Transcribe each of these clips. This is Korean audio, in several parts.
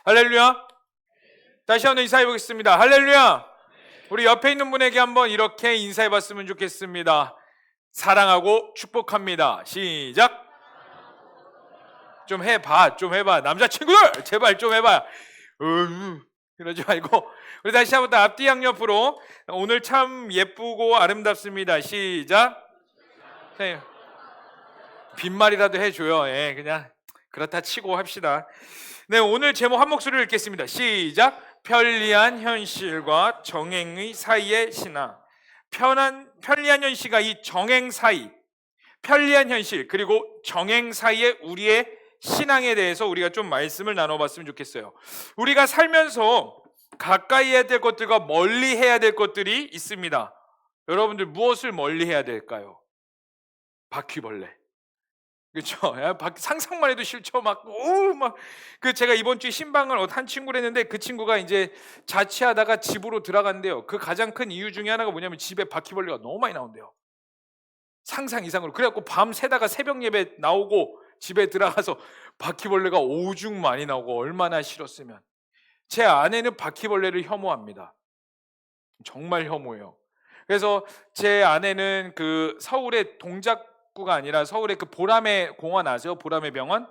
할렐루야. 다시 한번 인사해 보겠습니다. 할렐루야. 우리 옆에 있는 분에게 한번 이렇게 인사해 봤으면 좋겠습니다. 사랑하고 축복합니다. 시작. 좀 해봐. 남자친구들 제발 좀 해봐. 그러지 말고 우리 다시 한번 앞뒤 양옆으로. 오늘 참 예쁘고 아름답습니다. 시작. 네. 빈말이라도 해줘요. 예, 그냥 그렇다 치고 합시다. 네, 오늘 제목 한 목소리로 읽겠습니다. 시작. 편리한 현실과 정행의 사이의 신앙. 편리한 현실과 이 정행 사이, 편리한 현실 그리고 정행 사이의 우리의 신앙에 대해서 우리가 좀 말씀을 나눠봤으면 좋겠어요. 우리가 살면서 가까이 해야 될 것들과 멀리 해야 될 것들이 있습니다. 여러분들 무엇을 멀리 해야 될까요? 바퀴벌레. 그렇죠? 상상만 해도 싫죠. 제가 이번 주에 신방을 한 친구를 했는데 그 친구가 이제 자취하다가 집으로 들어간대요. 그 가장 큰 이유 중에 하나가 뭐냐면 집에 바퀴벌레가 너무 많이 나온대요. 상상 이상으로. 그래갖고 밤 새다가 새벽 예배 나오고 집에 들어가서 바퀴벌레가 오죽 많이 나오고 얼마나 싫었으면. 제 아내는 바퀴벌레를 혐오합니다. 정말 혐오해요. 그래서 제 아내는 그 서울의 동작구가 아니라 서울의 그 보라매 공원 아세요? 보라매 병원?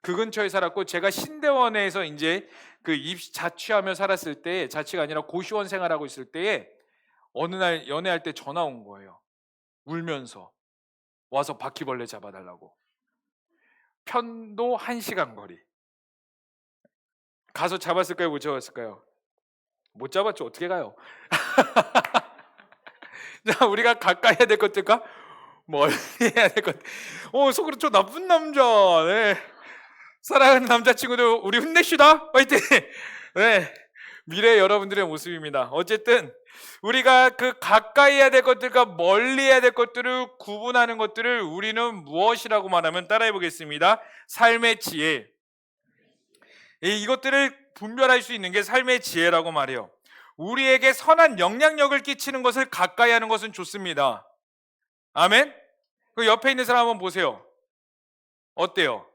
그 근처에 살았고, 제가 신대원에서 이제 그 자취하며 살았을 때, 자취가 아니라 고시원 생활하고 있을 때에 어느 날 연애할 때 전화 온 거예요. 울면서 와서 바퀴벌레 잡아달라고. 편도 1시간 거리. 가서 잡았을까요? 못 잡았을까요? 못 잡았죠. 어떻게 가요? 자, 우리가 가까이 해야 될 것들과 멀리 해야 될 것. 속으로 저 나쁜 남자. 네. 사랑하는 남자친구들 우리 힘내시다. 화이팅. 네. 미래 여러분들의 모습입니다. 어쨌든 우리가 그 가까이 해야 될 것들과 멀리 해야 될 것들을 구분하는 것들을 우리는 무엇이라고 말하면 따라해 보겠습니다. 삶의 지혜. 이것들을 분별할 수 있는 게 삶의 지혜라고 말해요. 우리에게 선한 영향력을 끼치는 것을 가까이 하는 것은 좋습니다. 아멘? 그 옆에 있는 사람 한번 보세요. 어때요?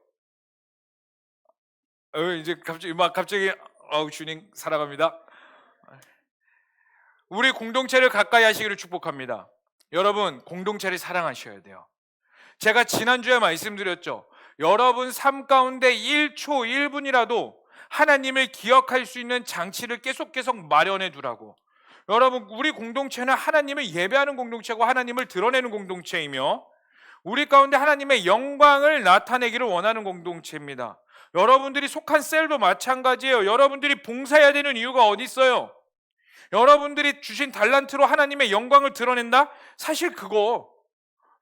이제 갑자기 주님 사랑합니다. 우리 공동체를 가까이 하시기를 축복합니다. 여러분, 공동체를 사랑하셔야 돼요. 제가 지난주에 말씀드렸죠. 여러분 삶 가운데 1초 1분이라도 하나님을 기억할 수 있는 장치를 계속 마련해 두라고. 여러분, 우리 공동체는 하나님을 예배하는 공동체고 하나님을 드러내는 공동체이며 우리 가운데 하나님의 영광을 나타내기를 원하는 공동체입니다. 여러분들이 속한 셀도 마찬가지예요. 여러분들이 봉사해야 되는 이유가 어디 있어요? 여러분들이 주신 달란트로 하나님의 영광을 드러낸다? 사실 그거,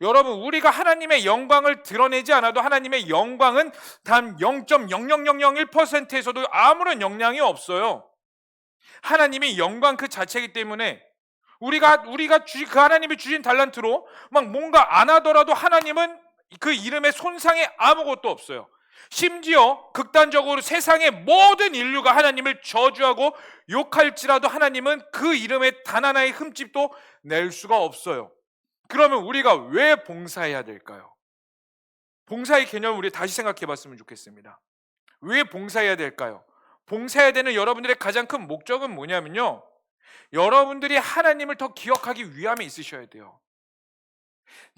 여러분, 우리가 하나님의 영광을 드러내지 않아도 하나님의 영광은 단 0.00001%에서도 아무런 영향이 없어요. 하나님의 영광 그 자체이기 때문에 우리가 그 하나님이 주신 달란트로 뭔가 안 하더라도 하나님은 그 이름의 손상이 아무것도 없어요. 심지어 극단적으로 세상의 모든 인류가 하나님을 저주하고 욕할지라도 하나님은 그 이름의 단 하나의 흠집도 낼 수가 없어요. 그러면 우리가 왜 봉사해야 될까요? 봉사의 개념을 우리 다시 생각해 봤으면 좋겠습니다. 왜 봉사해야 될까요? 봉사해야 되는 여러분들의 가장 큰 목적은 뭐냐면요, 여러분들이 하나님을 더 기억하기 위함에 있으셔야 돼요.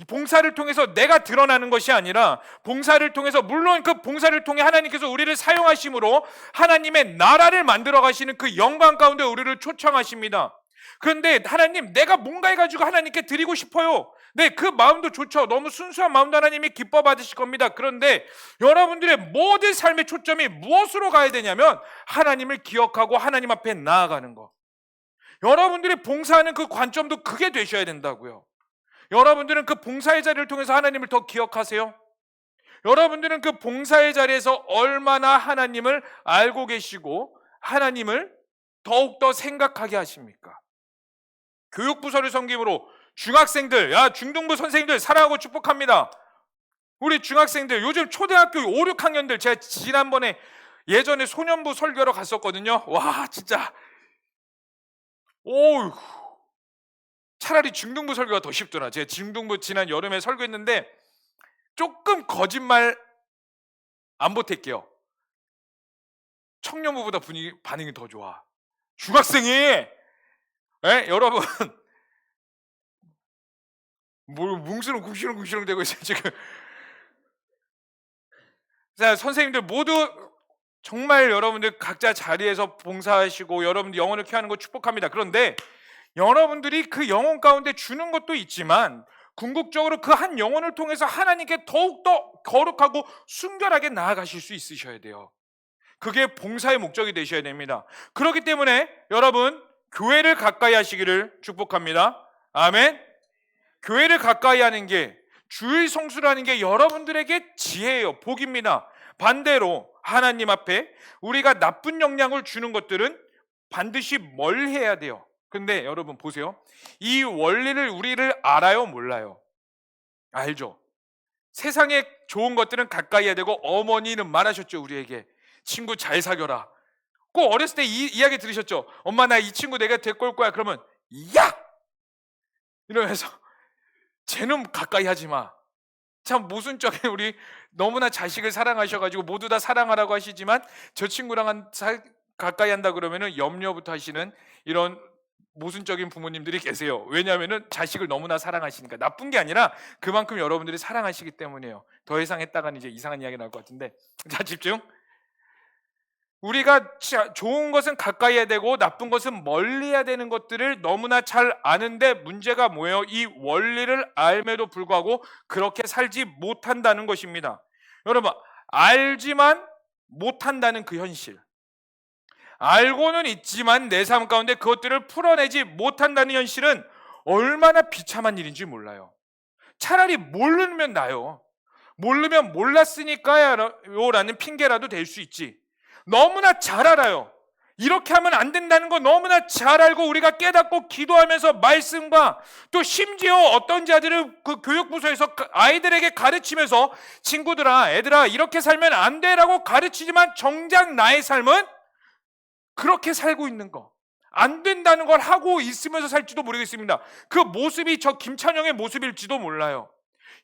봉사를 통해서 내가 드러나는 것이 아니라 봉사를 통해서, 물론 그 봉사를 통해 하나님께서 우리를 사용하심으로 하나님의 나라를 만들어 가시는 그 영광 가운데 우리를 초청하십니다. 그런데 하나님, 내가 뭔가 해가지고 하나님께 드리고 싶어요. 네, 그 마음도 좋죠. 너무 순수한 마음도 하나님이 기뻐 받으실 겁니다. 그런데 여러분들의 모든 삶의 초점이 무엇으로 가야 되냐면 하나님을 기억하고 하나님 앞에 나아가는 것. 여러분들이 봉사하는 그 관점도 그게 되셔야 된다고요. 여러분들은 그 봉사의 자리를 통해서 하나님을 더 기억하세요? 여러분들은 그 봉사의 자리에서 얼마나 하나님을 알고 계시고 하나님을 더욱더 생각하게 하십니까? 교육부서를 섬김으로 중학생들, 중등부 선생님들 사랑하고 축복합니다. 우리 중학생들, 요즘 초등학교 5, 6학년들, 제가 지난번에 예전에 소년부 설교로 갔었거든요. 와, 진짜 차라리 중등부 설교가 더 쉽더라. 제가 중등부 지난 여름에 설교했는데 조금 거짓말 안 보탤게요. 청년부보다 반응이 더 좋아. 중학생이 여러분 뭘 뭉스렁 궁시렁 되고 있어요 지금. 자, 선생님들 모두 정말 여러분들 각자 자리에서 봉사하시고 여러분들 영혼을 케어하는 거 축복합니다. 그런데 여러분들이 그 영혼 가운데 주는 것도 있지만 궁극적으로 그 한 영혼을 통해서 하나님께 더욱더 거룩하고 순결하게 나아가실 수 있으셔야 돼요. 그게 봉사의 목적이 되셔야 됩니다. 그렇기 때문에 여러분 교회를 가까이 하시기를 축복합니다. 아멘. 교회를 가까이 하는 게, 주의 성수라는 게 여러분들에게 지혜예요. 복입니다. 반대로 하나님 앞에 우리가 나쁜 영향을 주는 것들은 반드시 멀리해야 돼요. 근데 여러분 보세요. 이 원리를 우리를 알아요, 몰라요? 알죠. 세상에 좋은 것들은 가까이 해야 되고, 어머니는 말하셨죠, 우리에게. 친구 잘 사겨라. 꼭 어렸을 때 이야기 들으셨죠? 엄마 나 이 친구 내가 데리고 올 거야. 그러면 야! 이러면서 쟤는 가까이 하지 마. 참 모순적인, 우리 너무나 자식을 사랑하셔가지고 모두 다 사랑하라고 하시지만 저 친구랑 가까이 한다 그러면은 염려부터 하시는 이런 모순적인 부모님들이 계세요. 왜냐하면은 자식을 너무나 사랑하시니까. 나쁜 게 아니라 그만큼 여러분들이 사랑하시기 때문이에요. 더 이상 했다가는 이제 이상한 이야기 나올 것 같은데, 자 집중. 우리가 좋은 것은 가까이 해야 되고 나쁜 것은 멀리 해야 되는 것들을 너무나 잘 아는데, 문제가 뭐예요? 이 원리를 알매도 불구하고 그렇게 살지 못한다는 것입니다. 여러분, 알지만 못한다는 그 현실, 알고는 있지만 내 삶 가운데 그것들을 풀어내지 못한다는 현실은 얼마나 비참한 일인지 몰라요. 차라리 모르면 나요. 모르면 몰랐으니까요 라는 핑계라도 될 수 있지. 너무나 잘 알아요. 이렇게 하면 안 된다는 거 너무나 잘 알고 우리가 깨닫고 기도하면서 말씀과, 또 심지어 어떤 자들은 그 교육부서에서 아이들에게 가르치면서 친구들아, 애들아 이렇게 살면 안 돼라고 가르치지만 정작 나의 삶은 그렇게 살고 있는 거, 안 된다는 걸 하고 있으면서 살지도 모르겠습니다. 그 모습이 저 김찬영의 모습일지도 몰라요.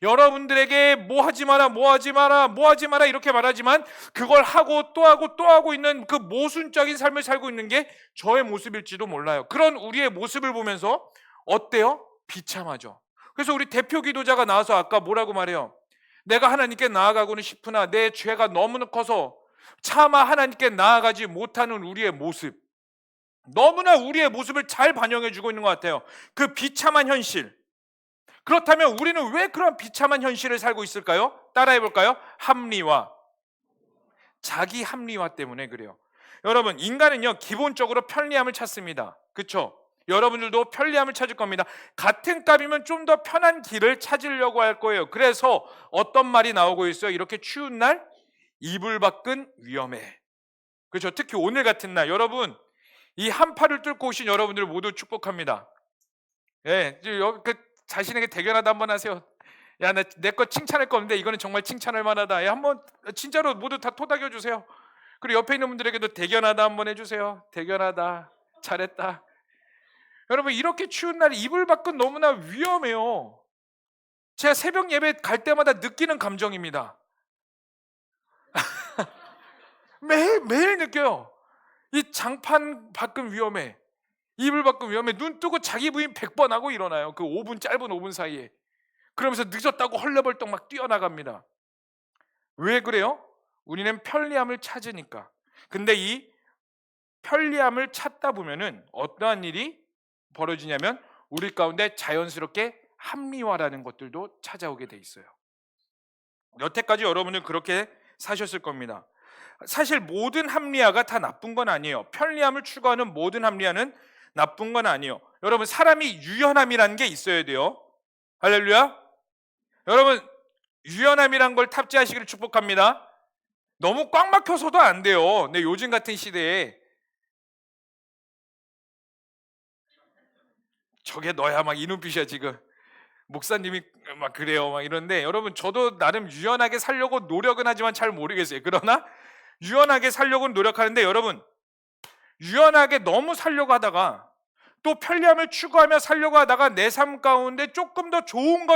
여러분들에게 뭐 하지 마라, 뭐 하지 마라, 뭐 하지 마라 이렇게 말하지만 그걸 하고 또 하고 또 하고 있는 그 모순적인 삶을 살고 있는 게 저의 모습일지도 몰라요. 그런 우리의 모습을 보면서 어때요? 비참하죠. 그래서 우리 대표 기도자가 나와서 아까 뭐라고 말해요? 내가 하나님께 나아가고는 싶으나 내 죄가 너무 커서 차마 하나님께 나아가지 못하는 우리의 모습, 너무나 우리의 모습을 잘 반영해주고 있는 것 같아요. 그 비참한 현실. 그렇다면 우리는 왜 그런 비참한 현실을 살고 있을까요? 따라해볼까요? 합리화. 자기 합리화 때문에 그래요. 여러분, 인간은요 기본적으로 편리함을 찾습니다. 그렇죠? 여러분들도 편리함을 찾을 겁니다. 같은 값이면 좀 더 편한 길을 찾으려고 할 거예요. 그래서 어떤 말이 나오고 있어요? 이렇게 추운 날 이불 밖은 위험해. 그렇죠? 특히 오늘 같은 날, 여러분 이 한파를 뚫고 오신 여러분들 모두 축복합니다. 예, 자신에게 대견하다 한번 하세요. 야, 내 거 칭찬할 거 없는데 이거는 정말 칭찬할 만하다. 야, 한번 진짜로 모두 다 토닥여 주세요. 그리고 옆에 있는 분들에게도 대견하다 한번 해주세요. 대견하다, 잘했다. 여러분, 이렇게 추운 날 이불 밖은 너무나 위험해요. 제가 새벽 예배 갈 때마다 느끼는 감정입니다. 매일 느껴요. 이 장판 밖은 위험해, 이불 밖은 위험해. 눈 뜨고 자기 부인 100번 하고 일어나요. 그 짧은 5분 사이에. 그러면서 늦었다고 헐레벌떡 막 뛰어나갑니다. 왜 그래요? 우리는 편리함을 찾으니까. 근데 이 편리함을 찾다 보면은 어떠한 일이 벌어지냐면 우리 가운데 자연스럽게 합리화라는 것들도 찾아오게 돼 있어요. 여태까지 여러분은 그렇게 사셨을 겁니다. 사실 모든 합리화가 다 나쁜 건 아니에요. 편리함을 추구하는 모든 합리화는 나쁜 건 아니에요. 여러분, 사람이 유연함이라는 게 있어야 돼요. 할렐루야. 여러분, 유연함이란 걸 탑재하시기를 축복합니다. 너무 꽉 막혀서도 안 돼요. 근데 요즘 같은 시대에 저게 너야 막 이 눈빛이야 지금. 목사님이 막 그래요 막 이런데, 여러분 저도 나름 유연하게 살려고 노력은 하지만 잘 모르겠어요. 그러나 유연하게 살려고 노력하는데, 여러분 유연하게 너무 살려고 하다가 또 편리함을 추구하며 살려고 하다가 내 삶 가운데 조금 더 좋은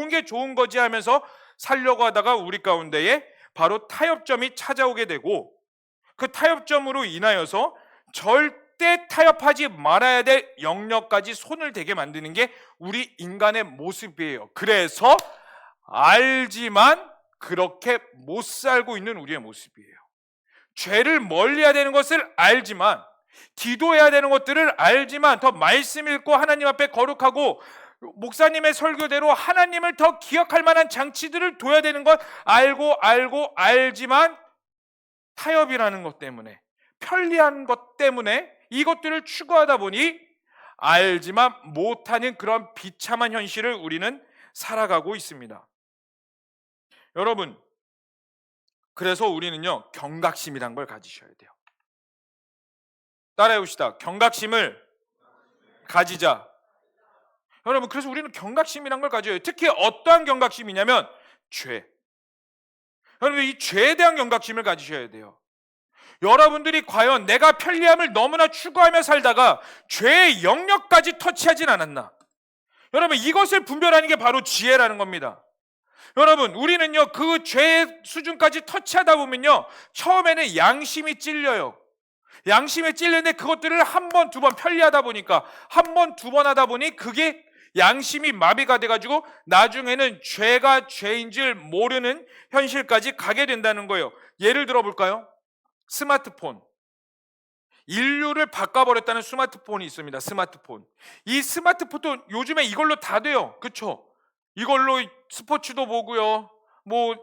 게 좋은 거지 하면서 살려고 하다가 우리 가운데에 바로 타협점이 찾아오게 되고, 그 타협점으로 인하여서 절대 타협하지 말아야 될 영역까지 손을 대게 만드는 게 우리 인간의 모습이에요. 그래서 알지만 그렇게 못 살고 있는 우리의 모습이에요. 죄를 멀리해야 되는 것을 알지만, 기도해야 되는 것들을 알지만, 더 말씀 읽고 하나님 앞에 거룩하고 목사님의 설교대로 하나님을 더 기억할 만한 장치들을 둬야 되는 것 알고 알지만 타협이라는 것 때문에, 편리한 것 때문에 이것들을 추구하다 보니 알지만 못하는 그런 비참한 현실을 우리는 살아가고 있습니다. 여러분, 그래서 우리는요, 경각심이란 걸 가지셔야 돼요. 따라해 봅시다. 경각심을 가지자. 여러분, 그래서 우리는 경각심이란 걸 가져야 해요. 특히 어떠한 경각심이냐면 죄. 여러분, 이 죄에 대한 경각심을 가지셔야 돼요. 여러분들이 과연 내가 편리함을 너무나 추구하며 살다가 죄의 영역까지 터치하진 않았나? 여러분, 이것을 분별하는 게 바로 지혜라는 겁니다. 여러분, 우리는요, 그 죄의 수준까지 터치하다 보면요, 처음에는 양심이 찔려요. 양심에 찔리는데 그것들을 한 번, 두 번 편리하다 보니까, 한 번, 두 번 하다 보니 그게 양심이 마비가 돼가지고 나중에는 죄가 죄인 줄 모르는 현실까지 가게 된다는 거예요. 예를 들어볼까요? 스마트폰. 인류를 바꿔버렸다는 스마트폰이 있습니다. 스마트폰. 이 스마트폰도 요즘에 이걸로 다 돼요. 그쵸? 이걸로 스포츠도 보고요. 뭐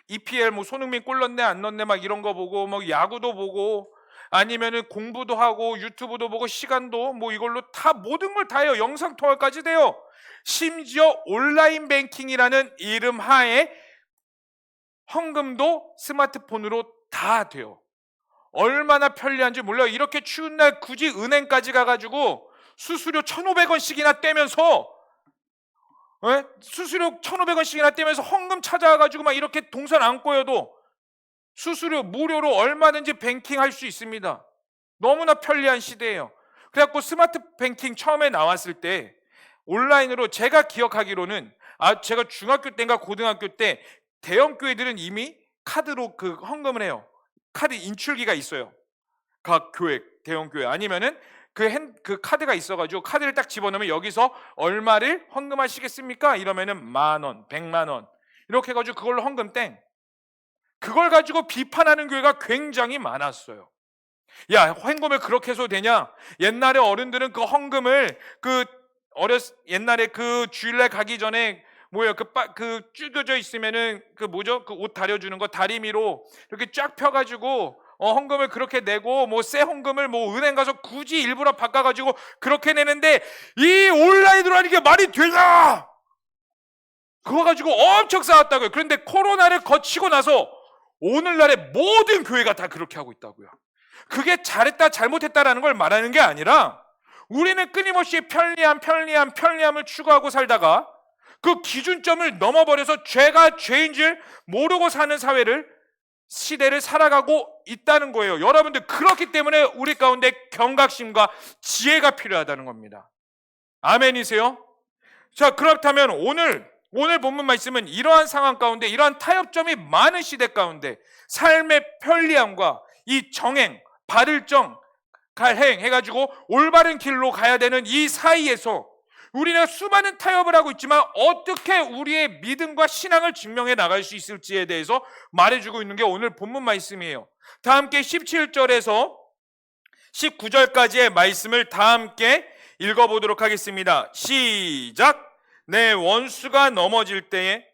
EPL 뭐 손흥민 골 넣네 안 넣네 막 이런 거 보고, 뭐 야구도 보고, 아니면은 공부도 하고 유튜브도 보고, 시간도 뭐 이걸로 다 모든 걸 다 해요. 영상 통화까지 돼요. 심지어 온라인 뱅킹이라는 이름 하에 헌금도 스마트폰으로 다 돼요. 얼마나 편리한지 몰라요. 이렇게 추운 날 굳이 은행까지 가가지고 수수료 1,500원씩이나 떼면서, 수수료 1,500원씩이나 떼면서 헌금 찾아가지고 막 이렇게 동선 안 꼬여도 수수료 무료로 얼마든지 뱅킹할 수 있습니다. 너무나 편리한 시대예요. 그래갖고 스마트 뱅킹 처음에 나왔을 때 온라인으로 제가 기억하기로는, 제가 중학교 때인가 고등학교 때 대형 교회들은 이미 카드로 그 헌금을 해요. 카드 인출기가 있어요. 각 교회, 대형 교회 아니면은 그 카드가 있어가지고 카드를 딱 집어넣으면 여기서 얼마를 헌금하시겠습니까? 이러면은 10,000원, 100,000원 이렇게 해가지고 그걸로 헌금 땡. 그걸 가지고 비판하는 교회가 굉장히 많았어요. 야, 헌금을 그렇게 해서 되냐? 옛날에 어른들은 그 헌금을 옛날에 그 주일날 가기 전에 그 쭈겨져 있으면은 그 옷 다려주는 거 다리미로 이렇게 쫙 펴가지고 헌금을 그렇게 내고, 뭐 새 헌금을 뭐 은행 가서 굳이 일부러 바꿔가지고 그렇게 내는데, 이 온라인으로 하는 게 말이 되냐? 그거 가지고 엄청 싸웠다고요. 그런데 코로나를 거치고 나서 오늘날의 모든 교회가 다 그렇게 하고 있다고요. 그게 잘했다 잘못했다라는 걸 말하는 게 아니라, 우리는 끊임없이 편리함을 추구하고 살다가 그 기준점을 넘어버려서 죄가 죄인 줄 모르고 사는 시대를 살아가고 있다는 거예요. 여러분들, 그렇기 때문에 우리 가운데 경각심과 지혜가 필요하다는 겁니다. 아멘이세요? 자, 그렇다면 오늘 본문 말씀은 이러한 상황 가운데, 이러한 타협점이 많은 시대 가운데 삶의 편리함과 이 정행, 바를정, 갈행 해가지고 올바른 길로 가야 되는 이 사이에서 우리는 수많은 타협을 하고 있지만 어떻게 우리의 믿음과 신앙을 증명해 나갈 수 있을지에 대해서 말해주고 있는 게 오늘 본문 말씀이에요. 다 함께 17절에서 19절까지의 말씀을 다 함께 읽어보도록 하겠습니다. 시작! 내 원수가 넘어질 때에,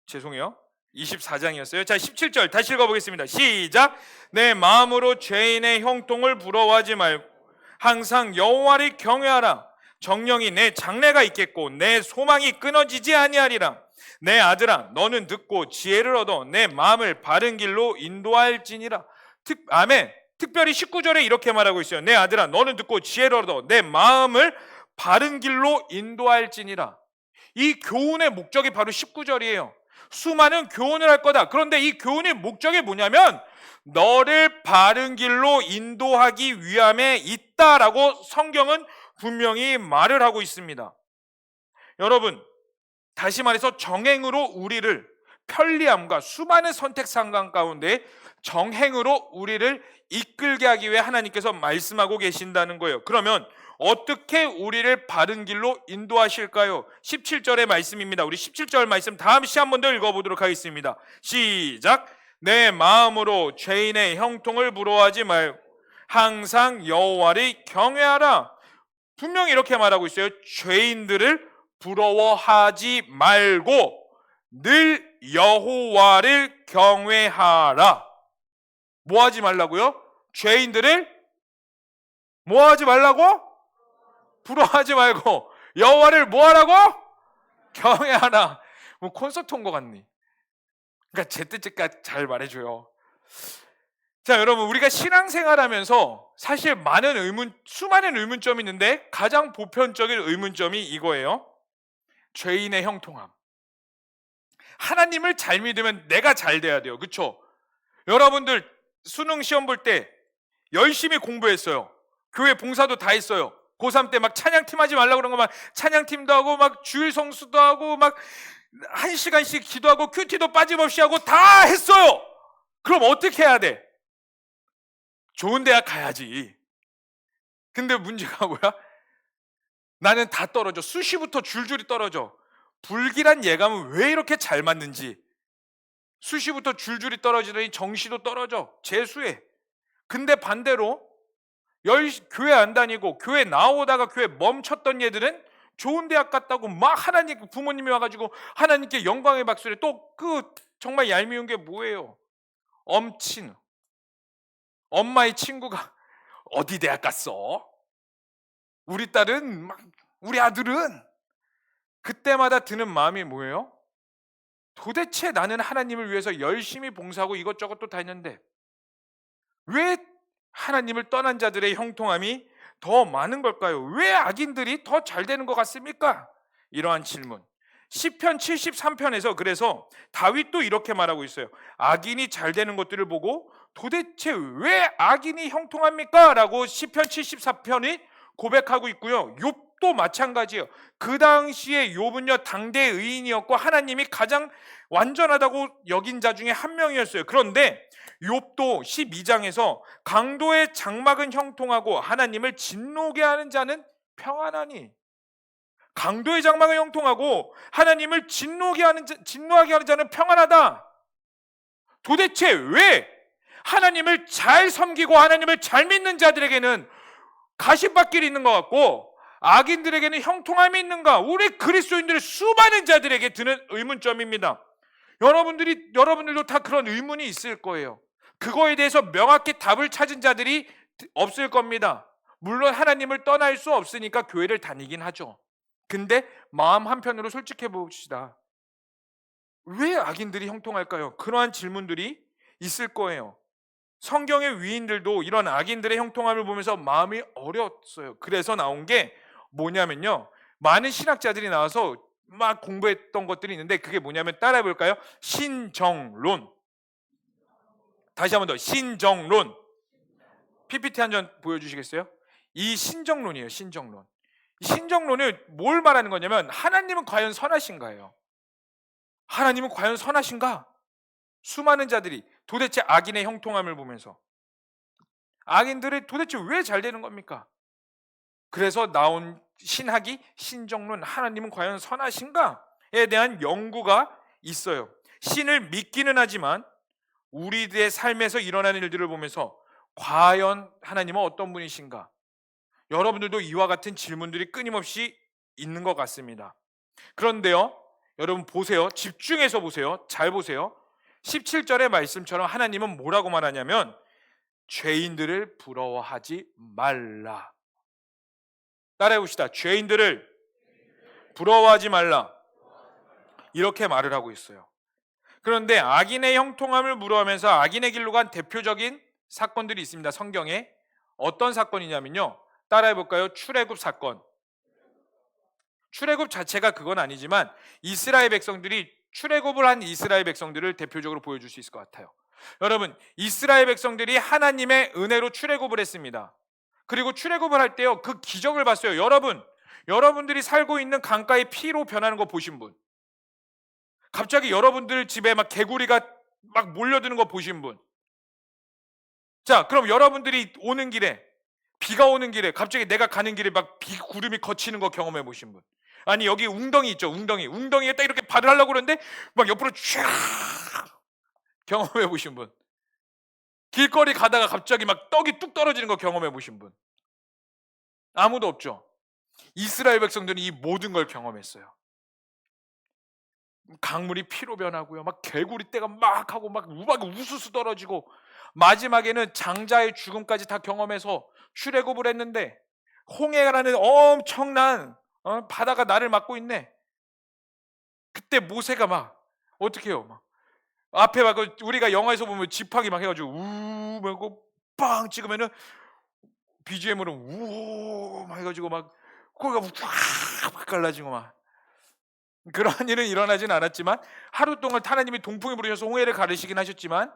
죄송해요, 24장이었어요. 자, 17절 다시 읽어보겠습니다. 시작! 내 마음으로 죄인의 형통을 부러워하지 말고 항상 여호와를 경외하라. 정령이 내 장래가 있겠고 내 소망이 끊어지지 아니하리라. 내 아들아, 너는 듣고 지혜를 얻어 내 마음을 바른 길로 인도할지니라. 아멘. 특별히 19절에 이렇게 말하고 있어요. 내 아들아, 너는 듣고 지혜를 얻어 내 마음을 바른 길로 인도할지니라. 이 교훈의 목적이 바로 19절이에요. 수많은 교훈을 할 거다. 그런데 이 교훈의 목적이 뭐냐면 너를 바른 길로 인도하기 위함에 있다라고 성경은 분명히 말을 하고 있습니다. 여러분, 다시 말해서 정행으로 우리를 편리함과 수많은 선택 상황 가운데 정행으로 우리를 이끌게 하기 위해 하나님께서 말씀하고 계신다는 거예요. 그러면 어떻게 우리를 바른 길로 인도하실까요? 17절의 말씀입니다. 우리 17절 말씀 다음시 한 번 더 읽어보도록 하겠습니다. 시작. 내 마음으로 죄인의 형통을 부러워하지 말고 항상 여호와를 경외하라. 분명히 이렇게 말하고 있어요. 죄인들을 부러워하지 말고 늘 여호와를 경외하라. 뭐 하지 말라고요? 죄인들을 뭐 하지 말라고? 부러워하지 말고 여호와를 뭐 하라고? 경외하라. 뭐 콘서트 온 것 같니? 그러니까 제때제때 잘 말해줘요. 자, 여러분, 우리가 신앙생활하면서 사실 수많은 의문점이 있는데 가장 보편적인 의문점이 이거예요. 죄인의 형통함. 하나님을 잘 믿으면 내가 잘 돼야 돼요. 그렇죠? 여러분들 수능 시험 볼 때 열심히 공부했어요. 교회 봉사도 다 했어요. 고3 때 막 찬양팀 하지 말라고 그런 거 막 찬양팀도 하고 막 주일 성수도 하고 막 1시간씩 기도하고 큐티도 빠짐없이 하고 다 했어요. 그럼 어떻게 해야 돼? 좋은 대학 가야지. 근데 문제가 뭐야? 나는 다 떨어져. 수시부터 줄줄이 떨어져. 불길한 예감은 왜 이렇게 잘 맞는지. 수시부터 줄줄이 떨어지더니 정시도 떨어져. 재수해. 근데 반대로 교회 안 다니고 교회 나오다가 교회 멈췄던 얘들은 좋은 대학 갔다고 막 하나님 부모님이 와가지고 하나님께 영광의 박수를 또 정말 얄미운 게 뭐예요? 엄친 엄마의 친구가 어디 대학 갔어? 우리 딸은 우리 아들은 그때마다 드는 마음이 뭐예요? 도대체 나는 하나님을 위해서 열심히 봉사하고 이것저것도 다 했는데 왜 하나님을 떠난 자들의 형통함이 더 많은 걸까요? 왜 악인들이 더 잘 되는 것 같습니까? 이러한 질문. 시편 73편에서 그래서 다윗도 이렇게 말하고 있어요. 악인이 잘 되는 것들을 보고 도대체 왜 악인이 형통합니까? 라고 시편 74편이 고백하고 있고요. 욥도 마찬가지예요. 그 당시에 욥은요 당대 의인이었고 하나님이 가장 완전하다고 여긴 자 중에 한 명이었어요. 그런데 욥도 12장에서 강도의 장막은 형통하고 하나님을 진노게 하는 자는 평안하니. 강도의 장막은 형통하고 하나님을 진노하게 하는 자는 평안하다. 도대체 왜 하나님을 잘 섬기고 하나님을 잘 믿는 자들에게는 가시밭길이 있는 것 같고 악인들에게는 형통함이 있는가? 우리 그리스도인들의 수많은 자들에게 드는 의문점입니다. 여러분들도 다 그런 의문이 있을 거예요. 그거에 대해서 명확히 답을 찾은 자들이 없을 겁니다. 물론 하나님을 떠날 수 없으니까 교회를 다니긴 하죠. 근데 마음 한편으로 솔직해 봅시다. 왜 악인들이 형통할까요? 그러한 질문들이 있을 거예요. 성경의 위인들도 이런 악인들의 형통함을 보면서 마음이 어려웠어요. 그래서 나온 게 뭐냐면요, 많은 신학자들이 나와서 막 공부했던 것들이 있는데 그게 뭐냐면 따라해 볼까요? 신정론. 다시 한번 더, 신정론. PPT 한 장 보여주시겠어요? 이 신정론이에요. 신정론. 이 신정론은 뭘 말하는 거냐면 하나님은 과연 선하신가요? 하나님은 과연 선하신가? 수많은 자들이 도대체 악인의 형통함을 보면서 악인들이 도대체 왜 잘 되는 겁니까? 그래서 나온 신학이 신정론, 하나님은 과연 선하신가에 대한 연구가 있어요. 신을 믿기는 하지만 우리들의 삶에서 일어나는 일들을 보면서 과연 하나님은 어떤 분이신가? 여러분들도 이와 같은 질문들이 끊임없이 있는 것 같습니다. 그런데요, 여러분 보세요. 집중해서 보세요. 잘 보세요. 17절의 말씀처럼 하나님은 뭐라고 말하냐면 죄인들을 부러워하지 말라. 따라해 봅시다. 죄인들을 부러워하지 말라. 이렇게 말을 하고 있어요. 그런데 악인의 형통함을 부러워하면서 악인의 길로 간 대표적인 사건들이 있습니다. 성경에. 어떤 사건이냐면요, 따라해 볼까요? 출애굽 사건. 출애굽 자체가 그건 아니지만 이스라엘 백성들이 출애굽을 한 이스라엘 백성들을 대표적으로 보여줄 수 있을 것 같아요. 여러분, 이스라엘 백성들이 하나님의 은혜로 출애굽을 했습니다. 그리고 출애굽을 할 때요, 그 기적을 봤어요. 여러분들이 살고 있는 강가의 피로 변하는 거 보신 분? 갑자기 여러분들 집에 막 개구리가 막 몰려드는 거 보신 분? 자, 그럼 여러분들이 오는 길에, 비가 오는 길에 갑자기 내가 가는 길에 막 구름이 걷히는 거 경험해 보신 분? 아니, 여기 웅덩이 있죠, 웅덩이에 딱 이렇게 발을 하려고 그러는데 막 옆으로 쫙 경험해 보신 분? 길거리 가다가 갑자기 막 떡이 뚝 떨어지는 거 경험해 보신 분? 아무도 없죠. 이스라엘 백성들은 이 모든 걸 경험했어요. 강물이 피로 변하고요, 막 개구리떼가 막 하고 막 우수수 떨어지고, 마지막에는 장자의 죽음까지 다 경험해서 출애굽을 했는데, 홍해라는 엄청난 바다가 나를 막고 있네. 그때 모세가 막 어떻게 해요? 막 앞에 막 우리가 영화에서 보면 지팡이 막 해가지고 우 하고 빵 찍으면은 BGM으로 우 막 해가지고 막 거기가 쫙 갈라지고 막, 그러한 일은 일어나진 않았지만 하루 동안 하나님이 동풍이 부르셔서 홍해를 가르시긴 하셨지만,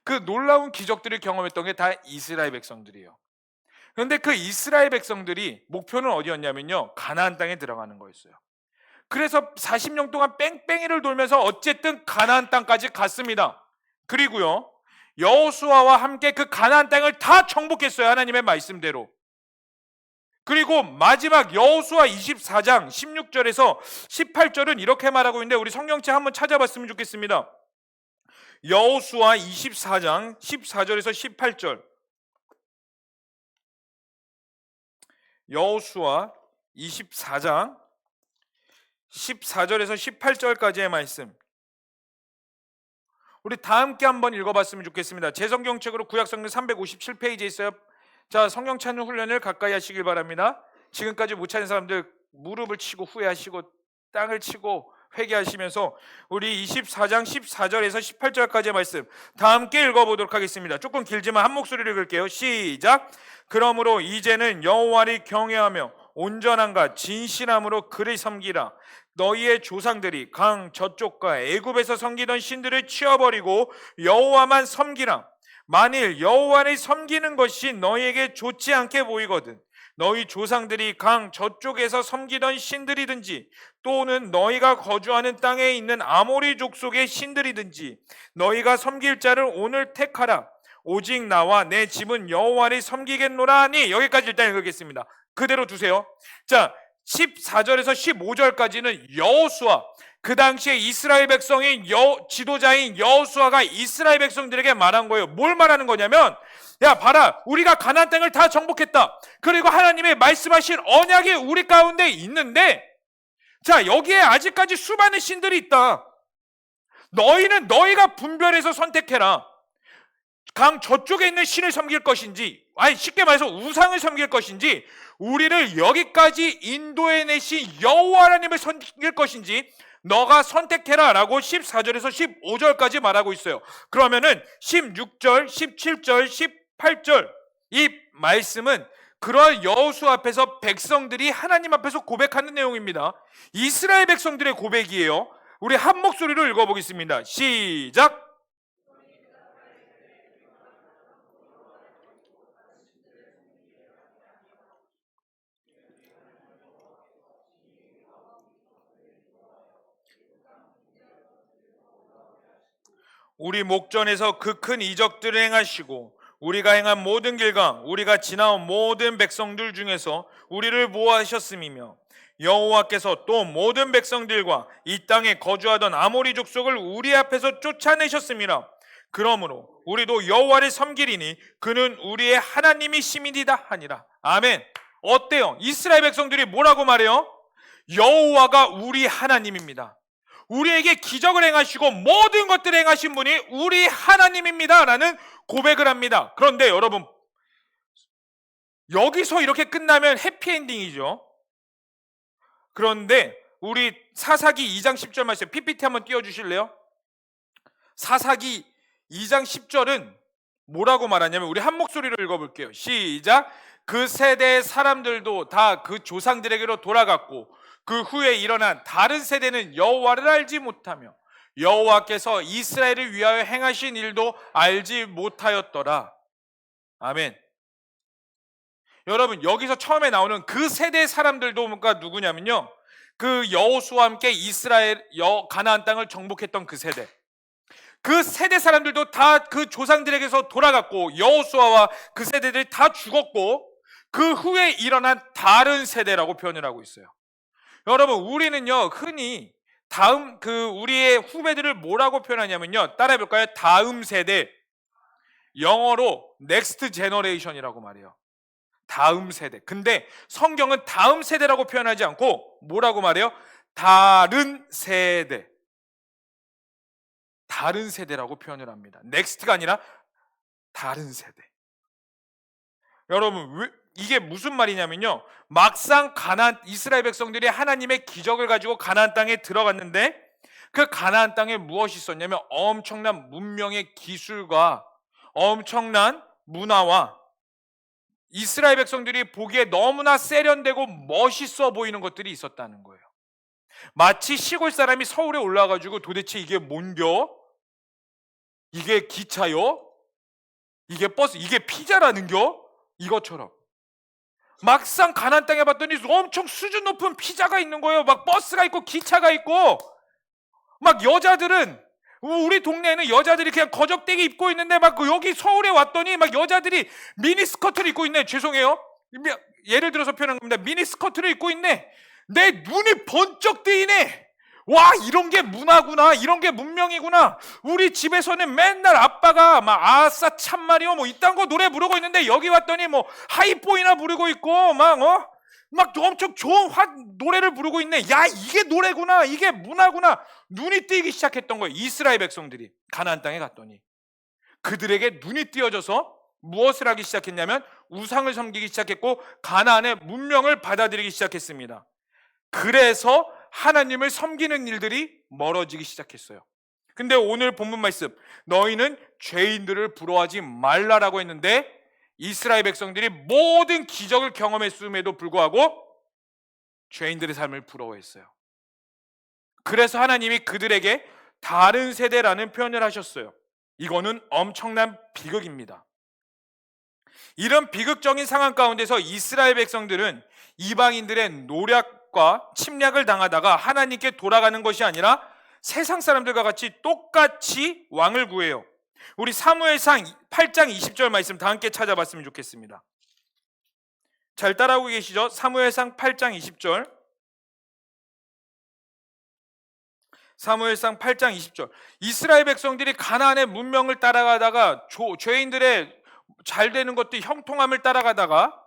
그 놀라운 기적들을 경험했던 게 다 이스라엘 백성들이에요. 그런데 그 이스라엘 백성들이 목표는 어디였냐면요, 가나안 땅에 들어가는 거였어요. 그래서 40년 동안 뺑뺑이를 돌면서 어쨌든 가나안 땅까지 갔습니다. 그리고요, 여호수아와 함께 그 가나안 땅을 다 정복했어요, 하나님의 말씀대로. 그리고 마지막 여호수아 24장 16절에서 18절은 이렇게 말하고 있는데, 우리 성경책 한번 찾아봤으면 좋겠습니다. 여호수아 24장 14절에서 18절. 여호수아 24장 14절에서 18절까지의 말씀, 우리 다 함께 한번 읽어봤으면 좋겠습니다. 제 성경책으로 구약성경 357페이지에 있어요. 자, 성경 찾는 훈련을 가까이 하시길 바랍니다. 지금까지 못 찾은 사람들 무릎을 치고 후회하시고 땅을 치고 회개하시면서 우리 24장 14절에서 18절까지의 말씀 다 함께 읽어보도록 하겠습니다. 조금 길지만 한 목소리로 읽을게요. 시작. 그러므로 이제는 여호와를 경외하며 온전함과 진실함으로 그를 섬기라. 너희의 조상들이 강 저쪽과 애굽에서 섬기던 신들을 치워버리고 여호와만 섬기라. 만일 여호와를 섬기는 것이 너희에게 좋지 않게 보이거든 너희 조상들이 강 저쪽에서 섬기던 신들이든지 또는 너희가 거주하는 땅에 있는 아모리 족속의 신들이든지 너희가 섬길 자를 오늘 택하라. 오직 나와 내 집은 여호와를 섬기겠노라 하니. 여기까지 일단 읽겠습니다. 그대로 두세요. 자, 14절에서 15절까지는 여호수아, 그 당시에 이스라엘 백성의 지도자인 여호수아가 이스라엘 백성들에게 말한 거예요. 뭘 말하는 거냐면, 야 봐라, 우리가 가나안 땅을 다 정복했다. 그리고 하나님의 말씀하신 언약이 우리 가운데 있는데, 자 여기에 아직까지 수많은 신들이 있다. 너희는 너희가 분별해서 선택해라. 강 저쪽에 있는 신을 섬길 것인지, 아니 쉽게 말해서 우상을 섬길 것인지, 우리를 여기까지 인도해내신 여호와 하나님을 섬길 것인지 너가 선택해라 라고 14절에서 15절까지 말하고 있어요. 그러면은 16절, 17절, 18절 이 말씀은 그러한 여호수아 앞에서 백성들이 하나님 앞에서 고백하는 내용입니다. 이스라엘 백성들의 고백이에요. 우리 한 목소리로 읽어보겠습니다. 시작. 우리 목전에서 그 큰 이적들을 행하시고 우리가 행한 모든 길과 우리가 지나온 모든 백성들 중에서 우리를 보호하셨음이며 여호와께서 또 모든 백성들과 이 땅에 거주하던 아모리 족속을 우리 앞에서 쫓아내셨음이라. 그러므로 우리도 여호와를 섬기리니 그는 우리의 하나님이심이니이다 하니라. 아멘. 어때요? 이스라엘 백성들이 뭐라고 말해요? 여호와가 우리 하나님입니다. 우리에게 기적을 행하시고 모든 것들을 행하신 분이 우리 하나님입니다 라는 고백을 합니다. 그런데 여러분, 여기서 이렇게 끝나면 해피엔딩이죠. 그런데 우리 사사기 2장 10절 말씀 PPT 한번 띄워주실래요? 사사기 2장 10절은 뭐라고 말하냐면, 우리 한 목소리로 읽어볼게요. 시작. 그 세대의 사람들도 다 그 조상들에게로 돌아갔고 그 후에 일어난 다른 세대는 여호와를 알지 못하며 여호와께서 이스라엘을 위하여 행하신 일도 알지 못하였더라. 아멘. 여러분, 여기서 처음에 나오는 그 세대의 사람들도 누구냐면요, 그 여호수아와 함께 이스라엘 가나안 땅을 정복했던 그 세대. 그 세대 사람들도 다 그 조상들에게서 돌아갔고 여호수아와 그 세대들이 다 죽었고 그 후에 일어난 다른 세대라고 표현을 하고 있어요. 여러분, 우리는요 흔히 다음 우리의 후배들을 뭐라고 표현하냐면요, 따라해 볼까요? 다음 세대, 영어로 next generation이라고 말해요. 다음 세대. 근데 성경은 다음 세대라고 표현하지 않고 뭐라고 말해요? 다른 세대. 다른 세대라고 표현을 합니다. 넥스트가 아니라 다른 세대. 여러분, 이게 무슨 말이냐면요, 막상 이스라엘 백성들이 하나님의 기적을 가지고 가나안 땅에 들어갔는데 그 가나안 땅에 무엇이 있었냐면 엄청난 문명의 기술과 엄청난 문화와 이스라엘 백성들이 보기에 너무나 세련되고 멋있어 보이는 것들이 있었다는 거예요. 마치 시골 사람이 서울에 올라와가지고 도대체 이게 뭔겨? 이게 기차요? 이게 버스? 이게 피자라는겨? 이것처럼 막상 가나안 땅에 봤더니 엄청 수준 높은 피자가 있는 거예요. 막 버스가 있고 기차가 있고, 막 여자들은, 우리 동네에는 여자들이 그냥 거적대기 입고 있는데 막 여기 서울에 왔더니 막 여자들이 미니스커트를 입고 있네. 죄송해요, 예를 들어서 표현한 겁니다. 미니스커트를 입고 있네. 내 눈이 번쩍 뜨이네. 와, 이런 게 문화구나, 이런 게 문명이구나. 우리 집에서는 맨날 아빠가 막 아싸 참말이요 뭐 이딴 거 노래 부르고 있는데 여기 왔더니 뭐 하이보이나 부르고 있고 막 엄청 좋은 노래를 부르고 있네. 야, 이게 노래구나, 이게 문화구나. 눈이 뜨이기 시작했던 거예요. 이스라엘 백성들이 가나안 땅에 갔더니 그들에게 눈이 띄어져서 무엇을 하기 시작했냐면 우상을 섬기기 시작했고 가나안의 문명을 받아들이기 시작했습니다. 그래서 하나님을 섬기는 일들이 멀어지기 시작했어요. 근데 오늘 본문 말씀, 너희는 죄인들을 부러워하지 말라라고 했는데 이스라엘 백성들이 모든 기적을 경험했음에도 불구하고 죄인들의 삶을 부러워했어요. 그래서 하나님이 그들에게 다른 세대라는 표현을 하셨어요. 이거는 엄청난 비극입니다. 이런 비극적인 상황 가운데서 이스라엘 백성들은 이방인들의 노력과 침략을 당하다가 하나님께 돌아가는 것이 아니라 세상 사람들과 같이 똑같이 왕을 구해요. 우리 사무엘상 8장 20절 말씀 다 함께 찾아봤으면 좋겠습니다. 잘 따라오고 계시죠? 사무엘상 8장 20절. 사무엘상 8장 20절. 이스라엘 백성들이 가나안의 문명을 따라가다가 죄인들의 잘 되는 것들, 형통함을 따라가다가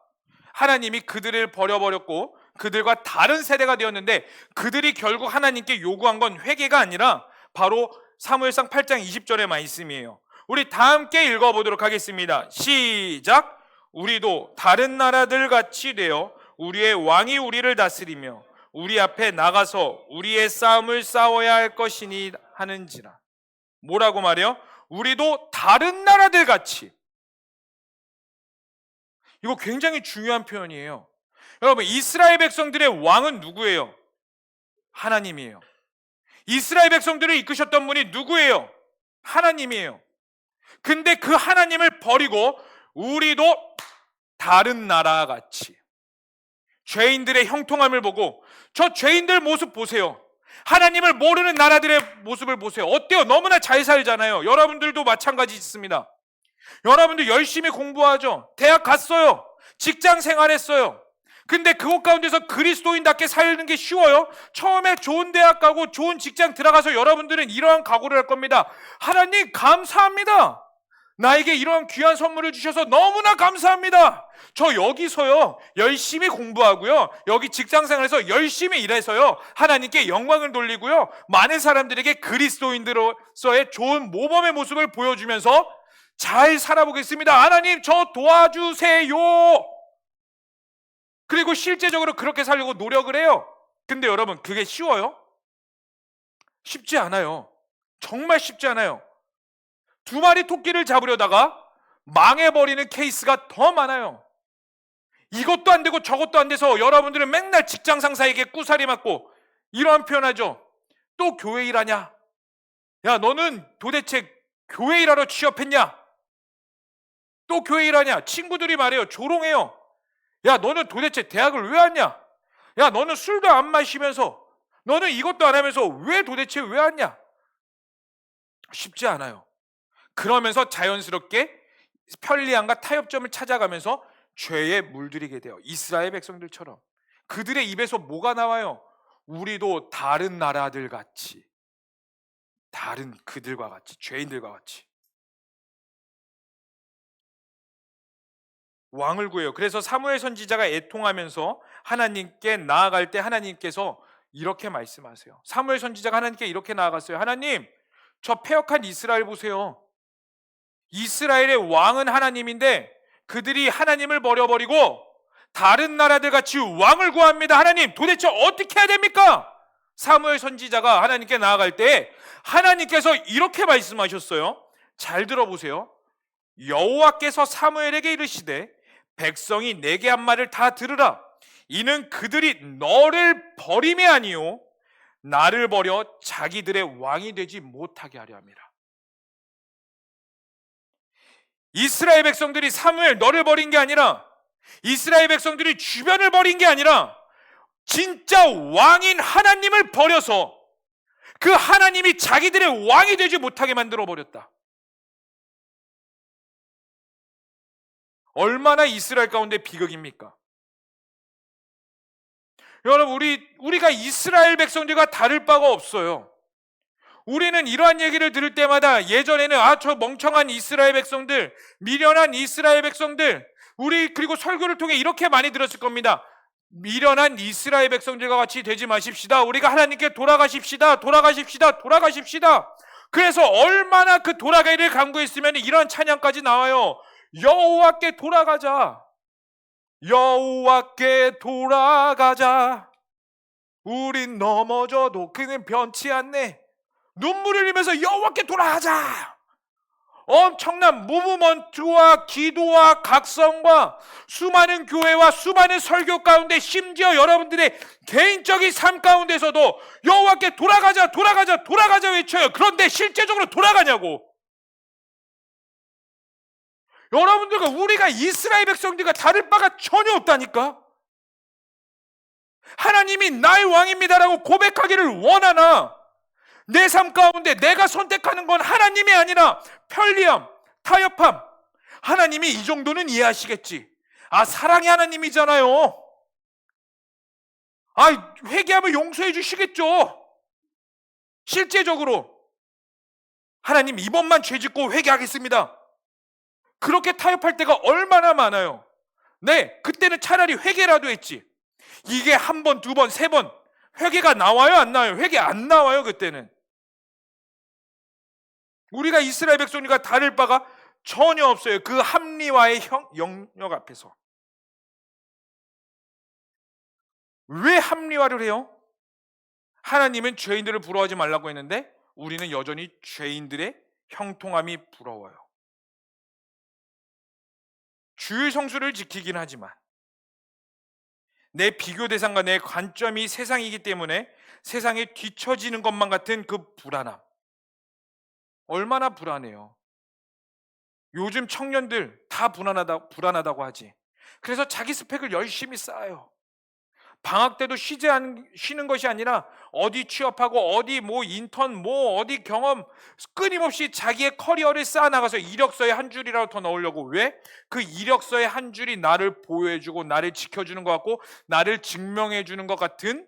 하나님이 그들을 버려버렸고 그들과 다른 세대가 되었는데 그들이 결국 하나님께 요구한 건 회개가 아니라 바로 사무엘상 8장 20절의 말씀이에요. 우리 다 함께 읽어보도록 하겠습니다. 시작. 우리도 다른 나라들 같이 되어 우리의 왕이 우리를 다스리며 우리 앞에 나가서 우리의 싸움을 싸워야 할 것이니 하는지라. 뭐라고 말해요? 우리도 다른 나라들 같이. 이거 굉장히 중요한 표현이에요. 여러분, 이스라엘 백성들의 왕은 누구예요? 하나님이에요. 이스라엘 백성들을 이끄셨던 분이 누구예요? 하나님이에요. 근데 그 하나님을 버리고 우리도 다른 나라 같이 죄인들의 형통함을 보고, 저 죄인들 모습 보세요. 하나님을 모르는 나라들의 모습을 보세요. 어때요? 너무나 잘 살잖아요. 여러분들도 마찬가지 있습니다. 여러분들 열심히 공부하죠. 대학 갔어요. 직장 생활했어요. 근데 그곳 가운데서 그리스도인답게 살는 게 쉬워요? 처음에 좋은 대학 가고 좋은 직장 들어가서 여러분들은 이러한 각오를 할 겁니다. 하나님 감사합니다. 나에게 이러한 귀한 선물을 주셔서 너무나 감사합니다. 저 여기서요 열심히 공부하고요, 여기 직장생활에서 열심히 일해서요 하나님께 영광을 돌리고요, 많은 사람들에게 그리스도인들로서의 좋은 모범의 모습을 보여주면서 잘 살아보겠습니다. 하나님 저 도와주세요. 그리고 실제적으로 그렇게 살려고 노력을 해요. 근데 여러분, 그게 쉬워요? 쉽지 않아요. 정말 쉽지 않아요. 두 마리 토끼를 잡으려다가 망해버리는 케이스가 더 많아요. 이것도 안 되고 저것도 안 돼서 여러분들은 맨날 직장 상사에게 꾸사리 맞고 이러한 표현하죠. 또 교회 일하냐? 야, 너는 도대체 교회 일하러 취업했냐? 또 교회 일하냐? 친구들이 말해요. 조롱해요. 야, 너는 도대체 대학을 왜 왔냐? 야, 너는 술도 안 마시면서, 너는 이것도 안 하면서 왜 도대체 왜 왔냐? 쉽지 않아요. 그러면서 자연스럽게 편리함과 타협점을 찾아가면서 죄에 물들이게 돼요. 이스라엘 백성들처럼. 그들의 입에서 뭐가 나와요? 우리도 다른 나라들 같이, 다른 그들과 같이, 죄인들과 같이 왕을 구해요. 그래서 사무엘 선지자가 애통하면서 하나님께 나아갈 때 하나님께서 이렇게 말씀하세요. 사무엘 선지자가 하나님께 이렇게 나아갔어요. 하나님, 저 패역한 이스라엘 보세요. 이스라엘의 왕은 하나님인데 그들이 하나님을 버려버리고 다른 나라들 같이 왕을 구합니다. 하나님, 도대체 어떻게 해야 됩니까? 사무엘 선지자가 하나님께 나아갈 때 하나님께서 이렇게 말씀하셨어요. 잘 들어보세요. 여호와께서 사무엘에게 이르시되 백성이 내게 한 말을 다 들으라. 이는 그들이 너를 버림이 아니요 나를 버려 자기들의 왕이 되지 못하게 하려 함이라. 이스라엘 백성들이 사무엘 너를 버린 게 아니라, 이스라엘 백성들이 주변을 버린 게 아니라 진짜 왕인 하나님을 버려서 그 하나님이 자기들의 왕이 되지 못하게 만들어 버렸다. 얼마나 이스라엘 가운데 비극입니까? 여러분, 우리가 이스라엘 백성들과 다를 바가 없어요. 우리는 이러한 얘기를 들을 때마다 예전에는 저 멍청한 이스라엘 백성들, 미련한 이스라엘 백성들, 우리 그리고 설교를 통해 이렇게 많이 들었을 겁니다. 미련한 이스라엘 백성들과 같이 되지 마십시다. 우리가 하나님께 돌아가십시다. 돌아가십시다. 돌아가십시다. 그래서 얼마나 그 돌아가기를 간구했으면 이런 찬양까지 나와요. 여호와께 돌아가자. 여호와께 돌아가자. 우린 넘어져도 그는 변치 않네. 눈물을 흘리면서 여호와께 돌아가자. 엄청난 무브먼트와 기도와 각성과 수많은 교회와 수많은 설교 가운데, 심지어 여러분들의 개인적인 삶 가운데서도 여호와께 돌아가자, 돌아가자, 돌아가자 외쳐요. 그런데 실제적으로 돌아가냐고. 여러분들과 우리가 이스라엘 백성들과 다를 바가 전혀 없다니까. 하나님이 나의 왕입니다라고 고백하기를 원하나 내 삶 가운데 내가 선택하는 건 하나님이 아니라 편리함, 타협함. 하나님이 이 정도는 이해하시겠지. 사랑의 하나님이잖아요. 회개하면 용서해 주시겠죠. 실제적으로 하나님 이번만 죄 짓고 회개하겠습니다. 그렇게 타협할 때가 얼마나 많아요. 네, 그때는 차라리 회개라도 했지. 이게 한 번, 두 번, 세 번 회개가 나와요, 안 나와요? 회개 안 나와요, 그때는. 우리가 이스라엘 백성들과 다를 바가 전혀 없어요. 그 합리화의 영역 앞에서. 왜 합리화를 해요? 하나님은 죄인들을 부러워하지 말라고 했는데 우리는 여전히 죄인들의 형통함이 부러워요. 주의 성수를 지키긴 하지만 내 비교 대상과 내 관점이 세상이기 때문에 세상에 뒤처지는 것만 같은 그 불안함. 얼마나 불안해요. 요즘 청년들 다 불안하다고 하지. 그래서 자기 스펙을 열심히 쌓아요. 방학 때도 쉬는 것이 아니라 어디 취업하고 어디 인턴 어디 경험 끊임없이 자기의 커리어를 쌓아나가서 이력서에 한 줄이라도 더 넣으려고. 왜? 그 이력서의 한 줄이 나를 보호해주고 나를 지켜주는 것 같고 나를 증명해주는 것 같은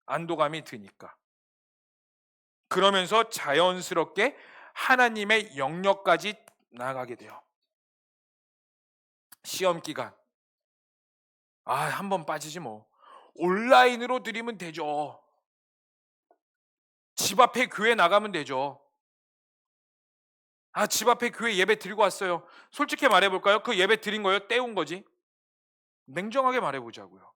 안도감이 드니까. 그러면서 자연스럽게 하나님의 영역까지 나아가게 돼요. 시험 기간 한번 빠지지 뭐. 온라인으로 드리면 되죠. 집 앞에 교회 나가면 되죠. 집 앞에 교회 예배 드리고 왔어요. 솔직히 말해볼까요? 그 예배 드린 거예요? 때운 거지? 냉정하게 말해보자고요.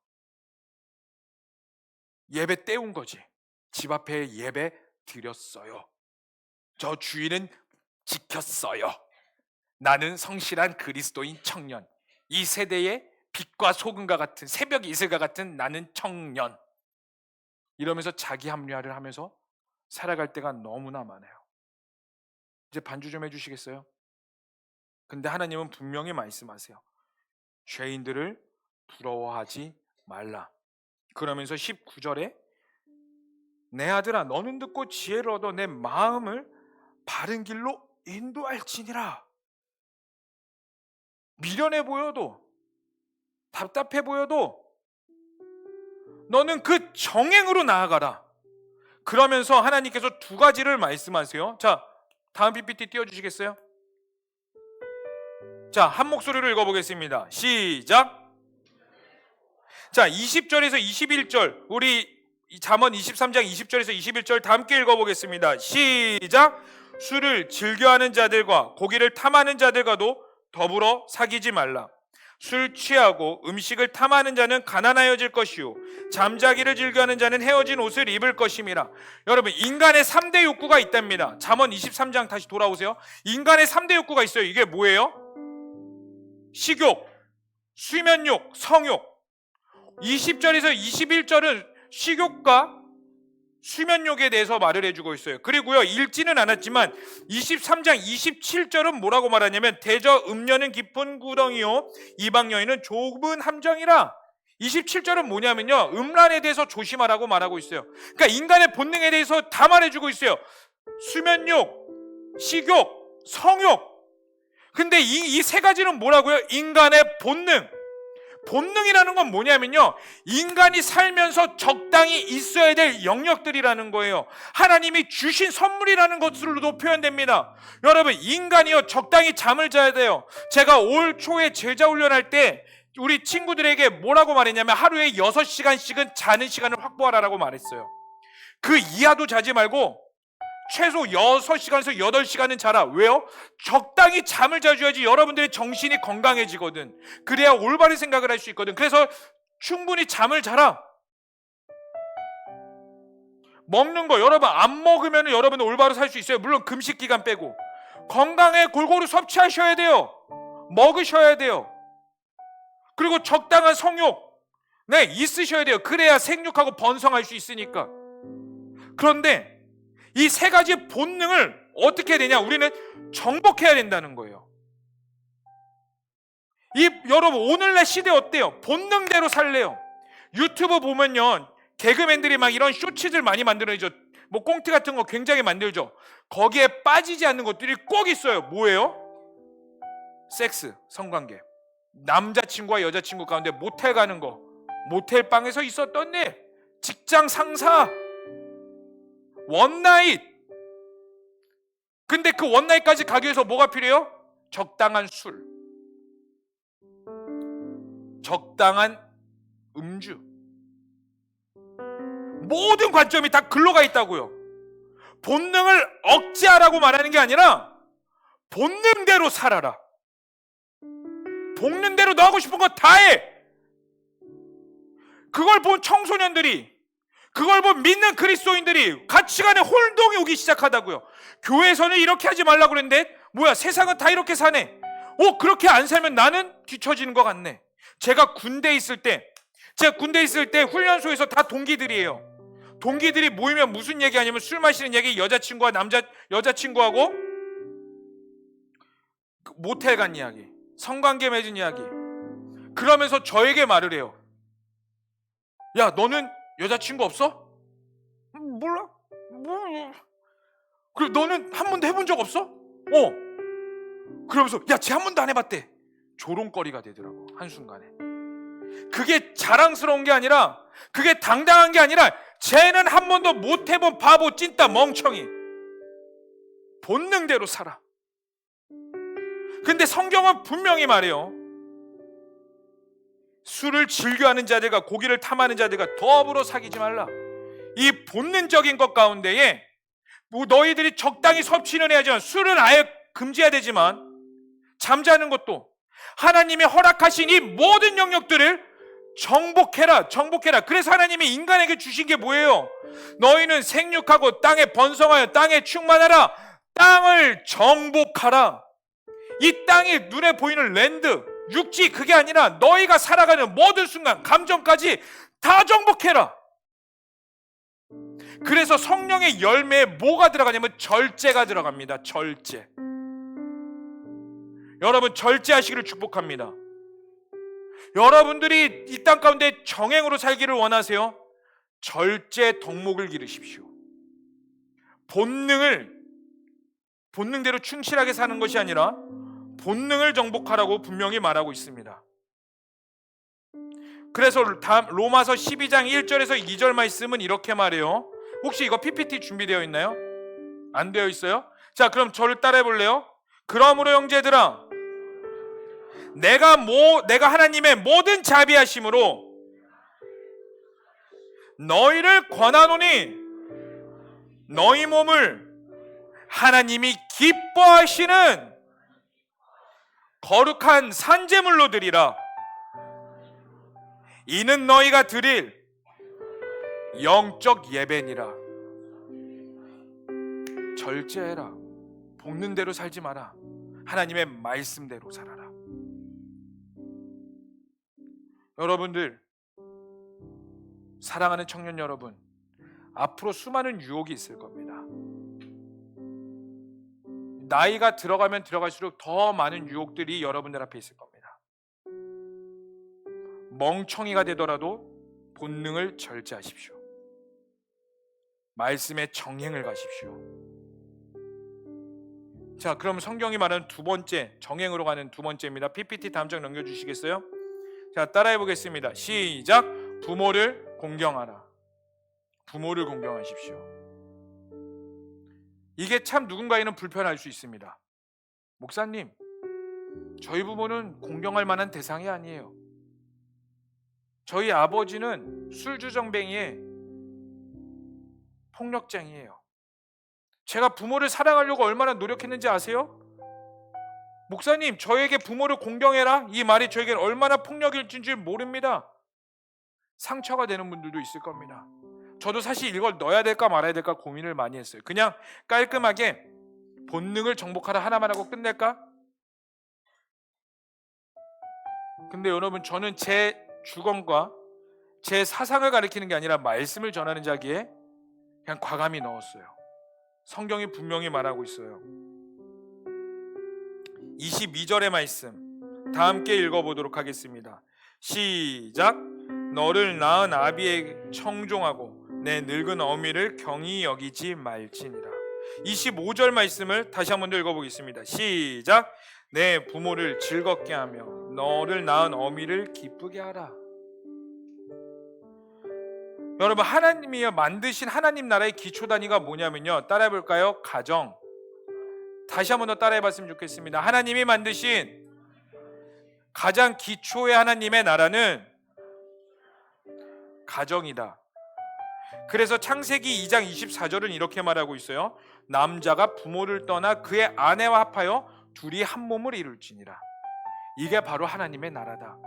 예배 때운 거지. 집 앞에 예배 드렸어요. 저 주일은 지켰어요. 나는 성실한 그리스도인 청년. 이 세대의 빛과 소금과 같은, 새벽 이슬과 같은 나는 청년. 이러면서 자기 합리화를 하면서 살아갈 때가 너무나 많아요. 이제 반주 좀 해주시겠어요? 근데 하나님은 분명히 말씀하세요. 죄인들을 부러워하지 말라. 그러면서 19절에 내 아들아 너는 듣고 지혜를 얻어 내 마음을 바른 길로 인도할지니라. 미련해 보여도, 답답해 보여도 너는 그 정행으로 나아가라. 그러면서 하나님께서 두 가지를 말씀하세요. 자, 다음 PPT 띄워주시겠어요? 자, 한 목소리로 읽어보겠습니다. 시작. 자, 20절에서 21절, 우리 잠언 23장 20절에서 21절 다 함께 읽어보겠습니다. 시작. 술을 즐겨하는 자들과 고기를 탐하는 자들과도 더불어 사귀지 말라. 술 취하고 음식을 탐하는 자는 가난하여질 것이요 잠자기를 즐겨하는 자는 헤어진 옷을 입을 것임이라. 여러분, 인간의 3대 욕구가 있답니다. 잠언 23장 다시 돌아오세요. 인간의 3대 욕구가 있어요. 이게 뭐예요? 식욕, 수면욕, 성욕. 20절에서 21절은 식욕과 수면욕에 대해서 말을 해주고 있어요. 그리고요, 읽지는 않았지만 23장 27절은 뭐라고 말하냐면 대저 음녀는 깊은 구덩이요 이방 여인은 좁은 함정이라. 27절은 뭐냐면요, 음란에 대해서 조심하라고 말하고 있어요. 그러니까 인간의 본능에 대해서 다 말해주고 있어요. 수면욕, 식욕, 성욕. 근데 이 세 가지는 뭐라고요? 인간의 본능. 본능이라는 건 뭐냐면요, 인간이 살면서 적당히 있어야 될 영역들이라는 거예요. 하나님이 주신 선물이라는 것으로도 표현됩니다. 여러분, 인간이요 적당히 잠을 자야 돼요. 제가 올 초에 제자 훈련할 때 우리 친구들에게 뭐라고 말했냐면 하루에 6시간씩은 자는 시간을 확보하라고 말했어요. 그 이하도 자지 말고 최소 6시간에서 8시간은 자라. 왜요? 적당히 잠을 자줘야지 여러분들의 정신이 건강해지거든. 그래야 올바른 생각을 할 수 있거든. 그래서 충분히 잠을 자라. 먹는 거 여러분 안 먹으면 여러분은 올바로 살 수 있어요. 물론 금식 기간 빼고. 건강에 골고루 섭취하셔야 돼요. 먹으셔야 돼요. 그리고 적당한 성욕 있으셔야 돼요. 그래야 생육하고 번성할 수 있으니까. 그런데 이 세 가지 본능을 어떻게 해야 되냐? 우리는 정복해야 된다는 거예요. 여러분, 오늘날 시대 어때요? 본능대로 살래요. 유튜브 보면요, 개그맨들이 막 이런 쇼츠들 많이 만들어내죠. 뭐 꽁트 같은 거 굉장히 만들죠. 거기에 빠지지 않는 것들이 꼭 있어요. 뭐예요? 섹스, 성관계. 남자친구와 여자친구 가운데 모텔 가는 거, 모텔 방에서 있었던 일, 직장 상사, 원나잇. 근데 그 원나잇까지 가기 위해서 뭐가 필요해요? 적당한 술, 적당한 음주. 모든 관점이 다 글로 가 있다고요. 본능을 억제하라고 말하는 게 아니라 본능대로 살아라. 본능대로 너 하고 싶은 거 다 해. 그걸 본 청소년들이, 그걸 본 믿는 그리스도인들이 가치관에 혼동이 오기 시작하다고요. 교회에서는 이렇게 하지 말라고 그랬는데 뭐야, 세상은 다 이렇게 사네. 그렇게 안 살면 나는 뒤처지는 것 같네. 제가 군대에 있을 때 훈련소에서 다 동기들이에요. 동기들이 모이면 무슨 얘기 하냐면 술 마시는 얘기, 여자친구하고 모텔 간 이야기, 성관계 맺은 이야기. 그러면서 저에게 말을 해요. 야, 너는 여자친구 없어? 몰라. 그리고 너는 한 번도 해본 적 없어? 그러면서 야, 쟤 한 번도 안 해봤대. 조롱거리가 되더라고, 한순간에. 그게 자랑스러운 게 아니라, 그게 당당한 게 아니라, 쟤는 한 번도 못 해본 바보, 찐따, 멍청이. 본능대로 살아. 근데 성경은 분명히 말해요. 술을 즐겨하는 자들과 고기를 탐하는 자들과 더불어 사귀지 말라. 이 본능적인 것 가운데에 너희들이 적당히 섭취는 해야지만, 술은 아예 금지해야 되지만, 잠자는 것도 하나님이 허락하신 이 모든 영역들을 정복해라. 그래서 하나님이 인간에게 주신 게 뭐예요? 너희는 생육하고 땅에 번성하여 땅에 충만하라. 땅을 정복하라. 이 땅이 눈에 보이는 랜드, 육지, 그게 아니라 너희가 살아가는 모든 순간, 감정까지 다 정복해라. 그래서 성령의 열매에 뭐가 들어가냐면 절제가 들어갑니다. 절제. 여러분, 절제하시기를 축복합니다. 여러분들이 이 땅 가운데 정행으로 살기를 원하세요? 절제 덕목을 기르십시오. 본능을 본능대로 충실하게 사는 것이 아니라 본능을 정복하라고 분명히 말하고 있습니다. 그래서 로마서 12장 1절에서 2절 말씀은 이렇게 말해요. 혹시 이거 PPT 준비되어 있나요? 안 되어 있어요? 자, 그럼 저를 따라해 볼래요? 그러므로 형제들아, 내가 하나님의 모든 자비하심으로 너희를 권하노니 너희 몸을 하나님이 기뻐하시는 거룩한 산제물로 드리라. 이는 너희가 드릴 영적 예배니라. 절제해라. 복는대로 살지 마라. 하나님의 말씀대로 살아라. 여러분들, 사랑하는 청년 여러분, 앞으로 수많은 유혹이 있을 겁니다. 나이가 들어가면 들어갈수록 더 많은 유혹들이 여러분들 앞에 있을 겁니다. 멍청이가 되더라도 본능을 절제하십시오. 말씀의 정행을 가십시오. 자, 그럼 성경이 말하는 두 번째, 정행으로 가는 두 번째입니다. PPT 다음 장 넘겨주시겠어요? 자, 따라해 보겠습니다. 시작. 부모를 공경하라. 부모를 공경하십시오. 이게 참 누군가에는 불편할 수 있습니다. 목사님, 저희 부모는 공경할 만한 대상이 아니에요. 저희 아버지는 술주정뱅이에 폭력쟁이에요. 제가 부모를 사랑하려고 얼마나 노력했는지 아세요? 목사님, 저에게 부모를 공경해라, 이 말이 저에게 얼마나 폭력일진 줄 모릅니다. 상처가 되는 분들도 있을 겁니다. 저도 사실 이걸 넣어야 될까 말아야 될까 고민을 많이 했어요. 그냥 깔끔하게 본능을 정복하라 하나만 하고 끝낼까? 근데 여러분, 저는 제 주관과 제 사상을 가리키는 게 아니라 말씀을 전하는 자기에 그냥 과감히 넣었어요. 성경이 분명히 말하고 있어요. 22절의 말씀 다 함께 읽어보도록 하겠습니다. 시작. 너를 낳은 아비에게 청종하고 내 늙은 어미를 경히 여기지 말지니라. 25절 말씀을 다시 한번 더 읽어보겠습니다. 시작. 내 부모를 즐겁게 하며 너를 낳은 어미를 기쁘게 하라. 여러분, 하나님이 만드신 하나님 나라의 기초 단위가 뭐냐면요, 따라해볼까요? 가정. 다시 한번 더 따라해봤으면 좋겠습니다. 하나님이 만드신 가장 기초의 하나님의 나라는 가정이다. 그래서 창세기 2장 24절은 이렇게 말하고 있어요. 남자가 부모를 떠나 그의 아내와 합하여 둘이 한 몸을 이룰지니라. 이게 바로 하나님의 나라다.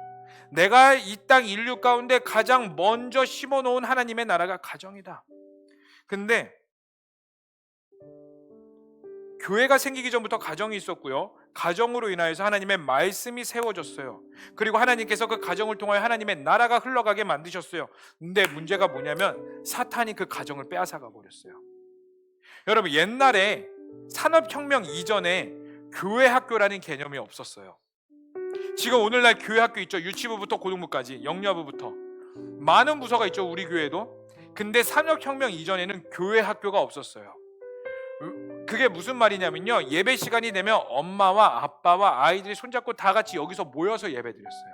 내가 이 땅 인류 가운데 가장 먼저 심어놓은 하나님의 나라가 가정이다. 근데 교회가 생기기 전부터 가정이 있었고요, 가정으로 인하여서 하나님의 말씀이 세워졌어요. 그리고 하나님께서 그 가정을 통하여 하나님의 나라가 흘러가게 만드셨어요. 근데 문제가 뭐냐면 사탄이 그 가정을 빼앗아가 버렸어요. 여러분, 옛날에 산업혁명 이전에 교회 학교라는 개념이 없었어요. 지금 오늘날 교회 학교 있죠. 유치부부터 고등부까지, 영유아부부터 많은 부서가 있죠, 우리 교회도. 근데 산업혁명 이전에는 교회 학교가 없었어요. 그게 무슨 말이냐면요, 예배 시간이 되면 엄마와 아빠와 아이들이 손잡고 다 같이 여기서 모여서 예배 드렸어요.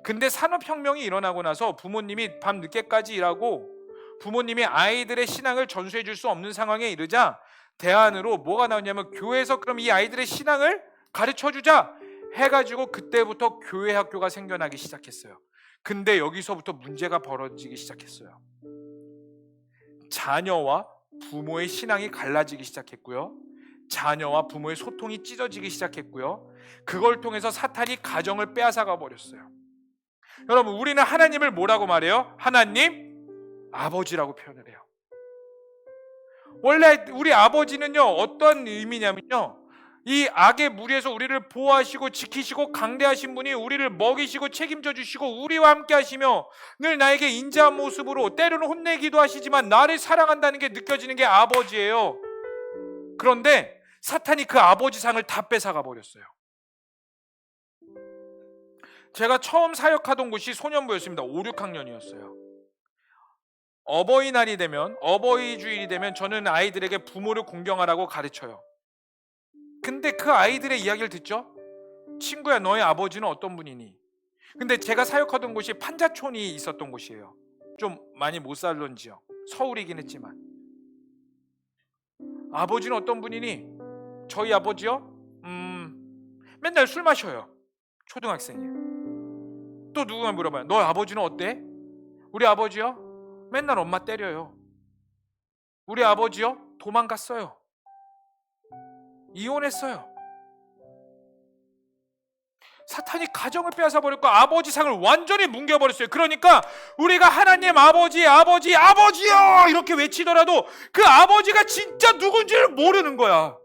근데 산업혁명이 일어나고 나서 부모님이 밤 늦게까지 일하고 부모님이 아이들의 신앙을 전수해 줄 수 없는 상황에 이르자 대안으로 뭐가 나왔냐면, 교회에서 그럼 이 아이들의 신앙을 가르쳐 주자 해가지고 그때부터 교회 학교가 생겨나기 시작했어요. 근데 여기서부터 문제가 벌어지기 시작했어요. 자녀와 부모의 신앙이 갈라지기 시작했고요, 자녀와 부모의 소통이 찢어지기 시작했고요, 그걸 통해서 사탄이 가정을 빼앗아가 버렸어요. 여러분, 우리는 하나님을 뭐라고 말해요? 하나님 아버지라고 표현을 해요. 원래 우리 아버지는요, 어떤 의미냐면요, 이 악의 무리에서 우리를 보호하시고 지키시고 강대하신 분이 우리를 먹이시고 책임져 주시고 우리와 함께 하시며 늘 나에게 인자한 모습으로 때로는 혼내기도 하시지만 나를 사랑한다는 게 느껴지는 게 아버지예요. 그런데 사탄이 그 아버지상을 다 뺏어가 버렸어요. 제가 처음 사역하던 곳이 소년부였습니다. 5, 6학년이었어요. 어버이날이 되면, 어버이 주일이 되면 저는 아이들에게 부모를 공경하라고 가르쳐요. 근데 그 아이들의 이야기를 듣죠. 친구야, 너의 아버지는 어떤 분이니? 근데 제가 사역하던 곳이 판자촌이 있었던 곳이에요. 좀 많이 못 살던 지역, 서울이긴 했지만. 아버지는 어떤 분이니? 저희 아버지요? 맨날 술 마셔요. 초등학생이에요. 또 누군가 물어봐요. 너 아버지는 어때? 우리 아버지요? 맨날 엄마 때려요. 우리 아버지요? 도망갔어요. 이혼했어요. 사탄이 가정을 빼앗아 버렸고 아버지 상을 완전히 뭉개버렸어요. 그러니까 우리가 하나님 아버지요 이렇게 외치더라도 그 아버지가 진짜 누군지를 모르는 거야.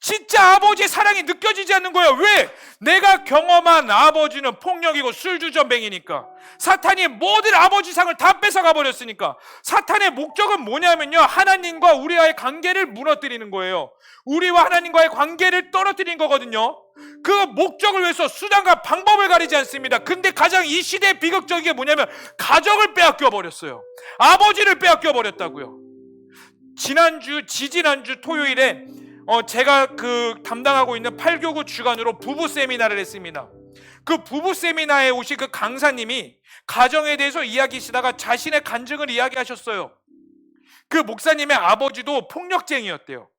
진짜 아버지의 사랑이 느껴지지 않는 거야. 왜? 내가 경험한 아버지는 폭력이고 술주전뱅이니까. 사탄이 모든 아버지 상을 다 뺏어가 버렸으니까. 사탄의 목적은 뭐냐면요, 하나님과 우리와의 관계를 무너뜨리는 거예요. 우리와 하나님과의 관계를 떨어뜨린 거거든요. 그 목적을 위해서 수단과 방법을 가리지 않습니다. 근데 가장 이 시대의 비극적인 게 뭐냐면 가정을 빼앗겨 버렸어요. 아버지를 빼앗겨 버렸다고요. 지지난주 토요일에 제가 담당하고 있는 8교구 주간으로 부부 세미나를 했습니다. 그 부부 세미나에 오신 그 강사님이 가정에 대해서 이야기하시다가 자신의 간증을 이야기하셨어요. 그 목사님의 아버지도 폭력쟁이였대요.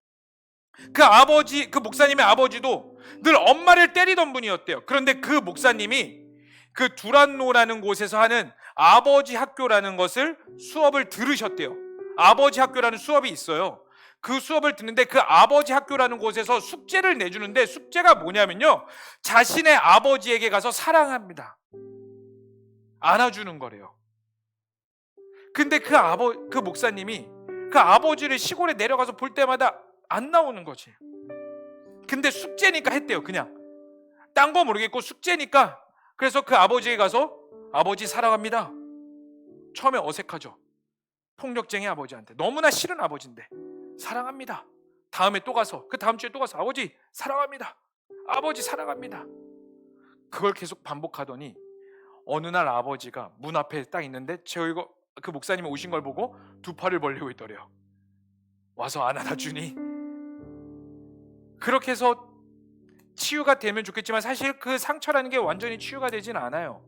그 목사님의 아버지도 늘 엄마를 때리던 분이었대요. 그런데 그 목사님이 그 두란노라는 곳에서 하는 아버지 학교라는 것을 수업을 들으셨대요. 아버지 학교라는 수업이 있어요. 그 수업을 듣는데 그 아버지 학교라는 곳에서 숙제를 내주는데 숙제가 뭐냐면요, 자신의 아버지에게 가서 사랑합니다, 안아주는 거래요. 근데 그 목사님이 그 아버지를 시골에 내려가서 볼 때마다 안 나오는 거지. 근데 숙제니까 했대요. 그냥 딴 거 모르겠고 숙제니까. 그래서 그 아버지에게 가서 아버지 사랑합니다. 처음에 어색하죠. 폭력쟁이 아버지한테 너무나 싫은 아버지인데 사랑합니다. 다음에 또 가서 그 다음 주에 또 가서 아버지 사랑합니다. 아버지 사랑합니다. 그걸 계속 반복하더니 어느 날 아버지가 문 앞에 딱 있는데 그 목사님이 오신 걸 보고 두 팔을 벌리고 있더래요. 와서 안아다 주니. 그렇게 해서 치유가 되면 좋겠지만 사실 그 상처라는 게 완전히 치유가 되진 않아요.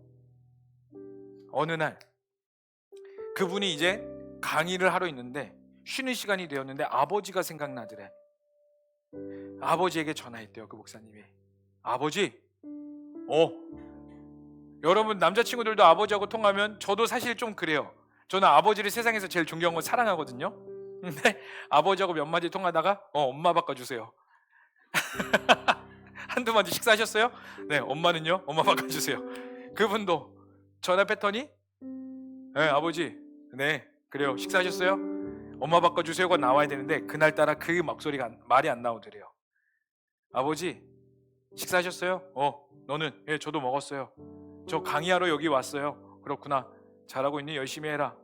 어느 날 그분이 이제 강의를 하러 있는데 쉬는 시간이 되었는데 아버지가 생각나더래. 아버지에게 전화했대요. 그 목사님이. 아버지, 여러분 남자친구들도 아버지하고 통하면 저도 사실 좀 그래요. 저는 아버지를 세상에서 제일 존경하고 사랑하거든요. 근데 아버지하고 몇 마디 통하다가 엄마 바꿔주세요. 한두 마디 식사하셨어요? 네. 엄마는요? 엄마 바꿔주세요. 그분도 전화 패턴이 네, 아버지, 네, 그래요. 식사하셨어요? 엄마 바꿔주세요가 나와야 되는데 그날따라 그 목소리가 말이 안 나오더래요. 아버지, 식사하셨어요? 너는? 예, 저도 먹었어요. 저 강의하러 여기 왔어요. 그렇구나. 잘하고 있니? 열심히 해라.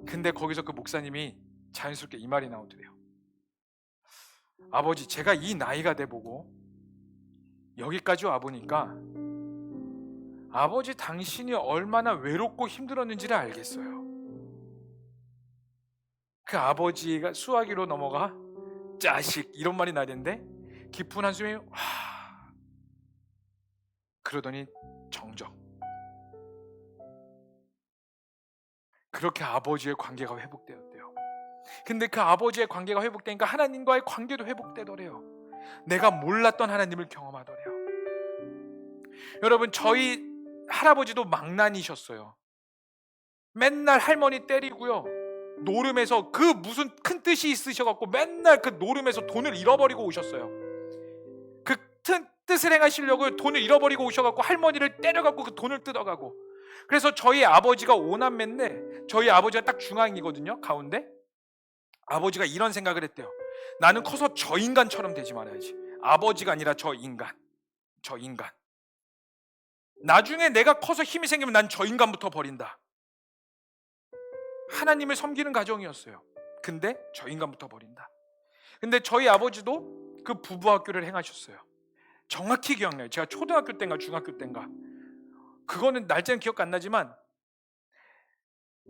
근데 거기서 그 목사님이 자연스럽게 이 말이 나오더래요. 아버지, 제가 이 나이가 돼보고 여기까지 와보니까 아버지 당신이 얼마나 외롭고 힘들었는지를 알겠어요. 그 아버지가 수화기로 넘어가 자식 이런 말이 나야 되는데 깊은 한숨이 그러더니 정적. 그렇게 아버지의 관계가 회복되었대요. 근데 그 아버지의 관계가 회복되니까 하나님과의 관계도 회복되더래요. 내가 몰랐던 하나님을 경험하더래요. 여러분, 저희 할아버지도 망난이셨어요. 맨날 할머니 때리고요, 노름에서 그 무슨 큰 뜻이 있으셔갖고 맨날 그 노름에서 돈을 잃어버리고 오셨어요. 그 뜻을 행하시려고 돈을 잃어버리고 오셔갖고 할머니를 때려갖고 그 돈을 뜯어가고. 그래서 저희 아버지가 5남매인데 저희 아버지가 딱 중앙이거든요, 가운데. 아버지가 이런 생각을 했대요. 나는 커서 저 인간처럼 되지 말아야지. 아버지가 아니라 저 인간. 나중에 내가 커서 힘이 생기면 난 저 인간부터 버린다. 하나님을 섬기는 가정이었어요. 근데 저 인간부터 버린다. 근데 저희 아버지도 그 부부학교를 행하셨어요. 정확히 기억나요. 제가 초등학교 때인가 중학교 때인가, 그거는 날짜는 기억 안 나지만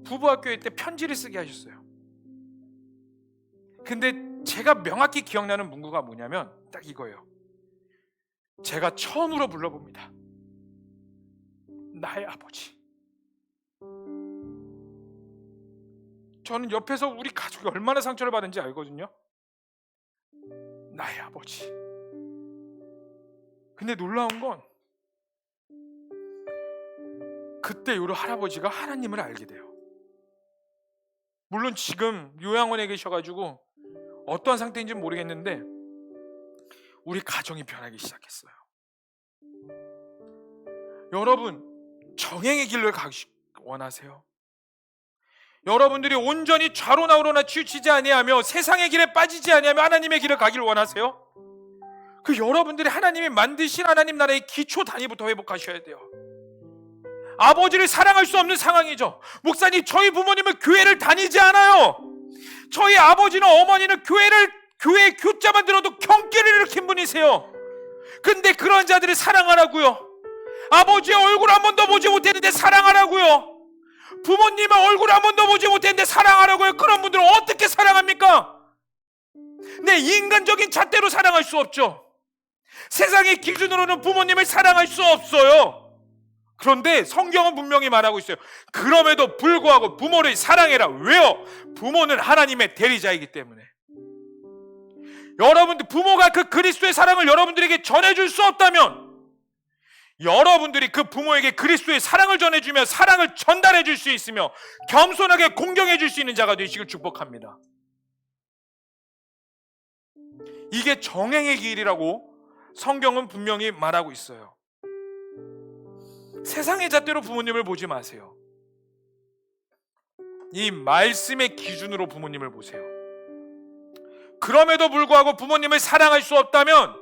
부부학교일 때 편지를 쓰게 하셨어요. 근데 제가 명확히 기억나는 문구가 뭐냐면 딱 이거예요. 제가 처음으로 불러봅니다. 나의 아버지. 저는 옆에서 우리 가족이 얼마나 상처를 받은지 알거든요. 나의 아버지. 근데 놀라운 건 그때 우리 할아버지가 하나님을 알게 돼요. 물론 지금 요양원에 계셔가지고 어떠한 상태인지는 모르겠는데 우리 가정이 변하기 시작했어요. 여러분, 정행의 길을 가기 원하세요? 여러분들이 온전히 좌로나 우로나 치우치지 아니하며 세상의 길에 빠지지 아니하며 하나님의 길을 가기를 원하세요? 그 여러분들이 하나님이 만드신 하나님 나라의 기초 단위부터 회복하셔야 돼요. 아버지를 사랑할 수 없는 상황이죠. 목사님, 저희 부모님은 교회를 다니지 않아요. 저희 아버지는 어머니는 교회 교자만 들어도 경기를 일으킨 분이세요. 근데 그런 자들을 사랑하라고요. 아버지의 얼굴 한 번도 보지 못했는데 사랑하라고요. 부모님의 얼굴 한 번도 보지 못했는데 사랑하라고요. 그런 분들을 어떻게 사랑합니까? 내 인간적인 잣대로 사랑할 수 없죠. 세상의 기준으로는 부모님을 사랑할 수 없어요. 그런데 성경은 분명히 말하고 있어요. 그럼에도 불구하고 부모를 사랑해라. 왜요? 부모는 하나님의 대리자이기 때문에. 여러분들, 부모가 그 그리스도의 사랑을 여러분들에게 전해줄 수 없다면 여러분들이 그 부모에게 그리스도의 사랑을 전해주며 사랑을 전달해 줄 수 있으며 겸손하게 공경해 줄 수 있는 자가 되시길 축복합니다. 이게 정행의 길이라고 성경은 분명히 말하고 있어요. 세상의 잣대로 부모님을 보지 마세요. 이 말씀의 기준으로 부모님을 보세요. 그럼에도 불구하고 부모님을 사랑할 수 없다면,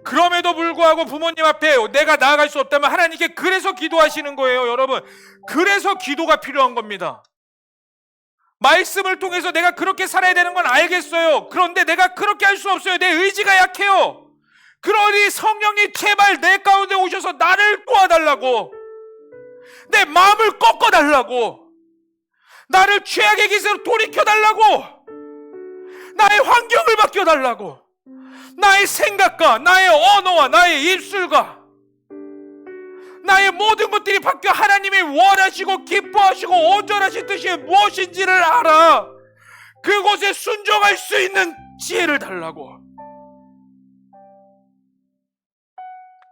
그럼에도 불구하고 부모님 앞에 내가 나아갈 수 없다면 하나님께 그래서 기도하시는 거예요. 여러분, 그래서 기도가 필요한 겁니다. 말씀을 통해서 내가 그렇게 살아야 되는 건 알겠어요. 그런데 내가 그렇게 할 수 없어요. 내 의지가 약해요. 그러니 성령이 제발 내 가운데 오셔서 나를 도와달라고, 내 마음을 꺾어달라고, 나를 죄악의 기세로 돌이켜달라고, 나의 환경을 바뀌어달라고, 나의 생각과 나의 언어와 나의 입술과 나의 모든 것들이 바뀌어 하나님이 원하시고 기뻐하시고 온전하신 뜻이 무엇인지를 알아 그곳에 순종할 수 있는 지혜를 달라고.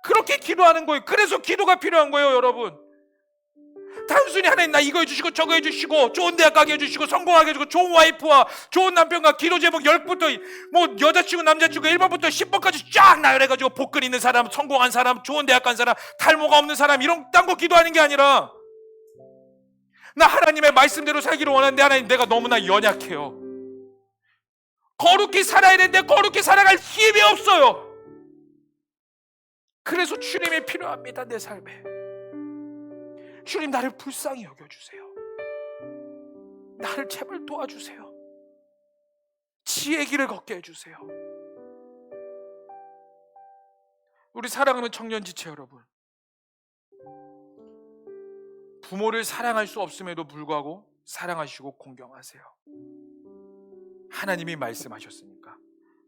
그렇게 기도하는 거예요. 그래서 기도가 필요한 거예요, 여러분. 단순히 하나님 나 이거 해주시고 저거 해주시고 좋은 대학 가게 해주시고 성공하게 해주고 좋은 와이프와 좋은 남편과 기도 제목 10부터 뭐 여자친구 남자친구 1번부터 10번까지 쫙 나열해가지고 복근 있는 사람, 성공한 사람, 좋은 대학 간 사람, 탈모가 없는 사람, 이런 딴 거 기도하는 게 아니라 나 하나님의 말씀대로 살기를 원하는데 하나님 내가 너무나 연약해요. 거룩히 살아야 되는데 거룩히 살아갈 힘이 없어요. 그래서 주님이 필요합니다. 내 삶에 주님 나를 불쌍히 여겨주세요. 나를 제발 도와주세요. 지혜의 길을 걷게 해주세요. 우리 사랑하는 청년지체 여러분, 부모를 사랑할 수 없음에도 불구하고 사랑하시고 공경하세요. 하나님이 말씀하셨으니까.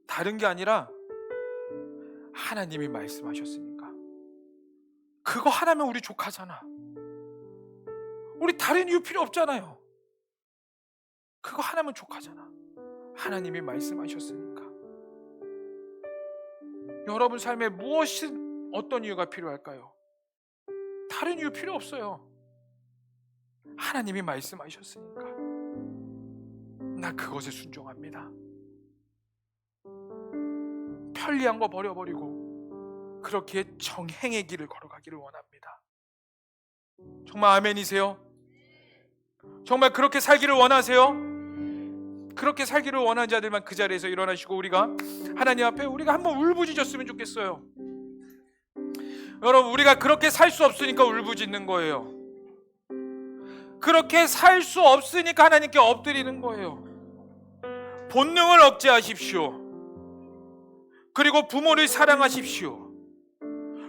다른 게 아니라 하나님이 말씀하셨으니까. 그거 하나면 우리 족하잖아. 우리 다른 이유 필요 없잖아요. 그거 하나면 족하잖아. 하나님이 말씀하셨으니까. 여러분 삶에 무엇은 어떤 이유가 필요할까요? 다른 이유 필요 없어요. 하나님이 말씀하셨으니까 나 그것에 순종합니다. 편리한 거 버려버리고 그렇게 정행의 길을 걸어가기를 원합니다. 정말 아멘이세요? 정말 그렇게 살기를 원하세요? 그렇게 살기를 원하는 자들만 그 자리에서 일어나시고 우리가 하나님 앞에 우리가 한번 울부짖었으면 좋겠어요. 여러분, 우리가 그렇게 살 수 없으니까 울부짖는 거예요. 그렇게 살 수 없으니까 하나님께 엎드리는 거예요. 본능을 억제하십시오. 그리고 부모를 사랑하십시오.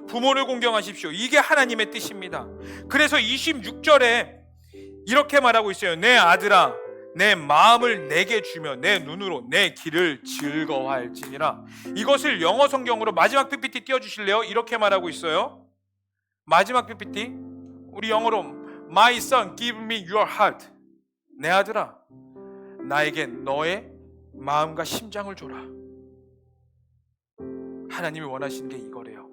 부모를 공경하십시오. 이게 하나님의 뜻입니다. 그래서 26절에 이렇게 말하고 있어요. 내 아들아, 내 마음을 내게 주며 내 눈으로 내 길을 즐거워할지니라. 이것을 영어 성경으로 마지막 PPT 띄워주실래요? 이렇게 말하고 있어요. 마지막 PPT 우리 영어로 My son, give me your heart. 내 아들아, 나에게 너의 마음과 심장을 줘라. 하나님이 원하시는 게 이거래요.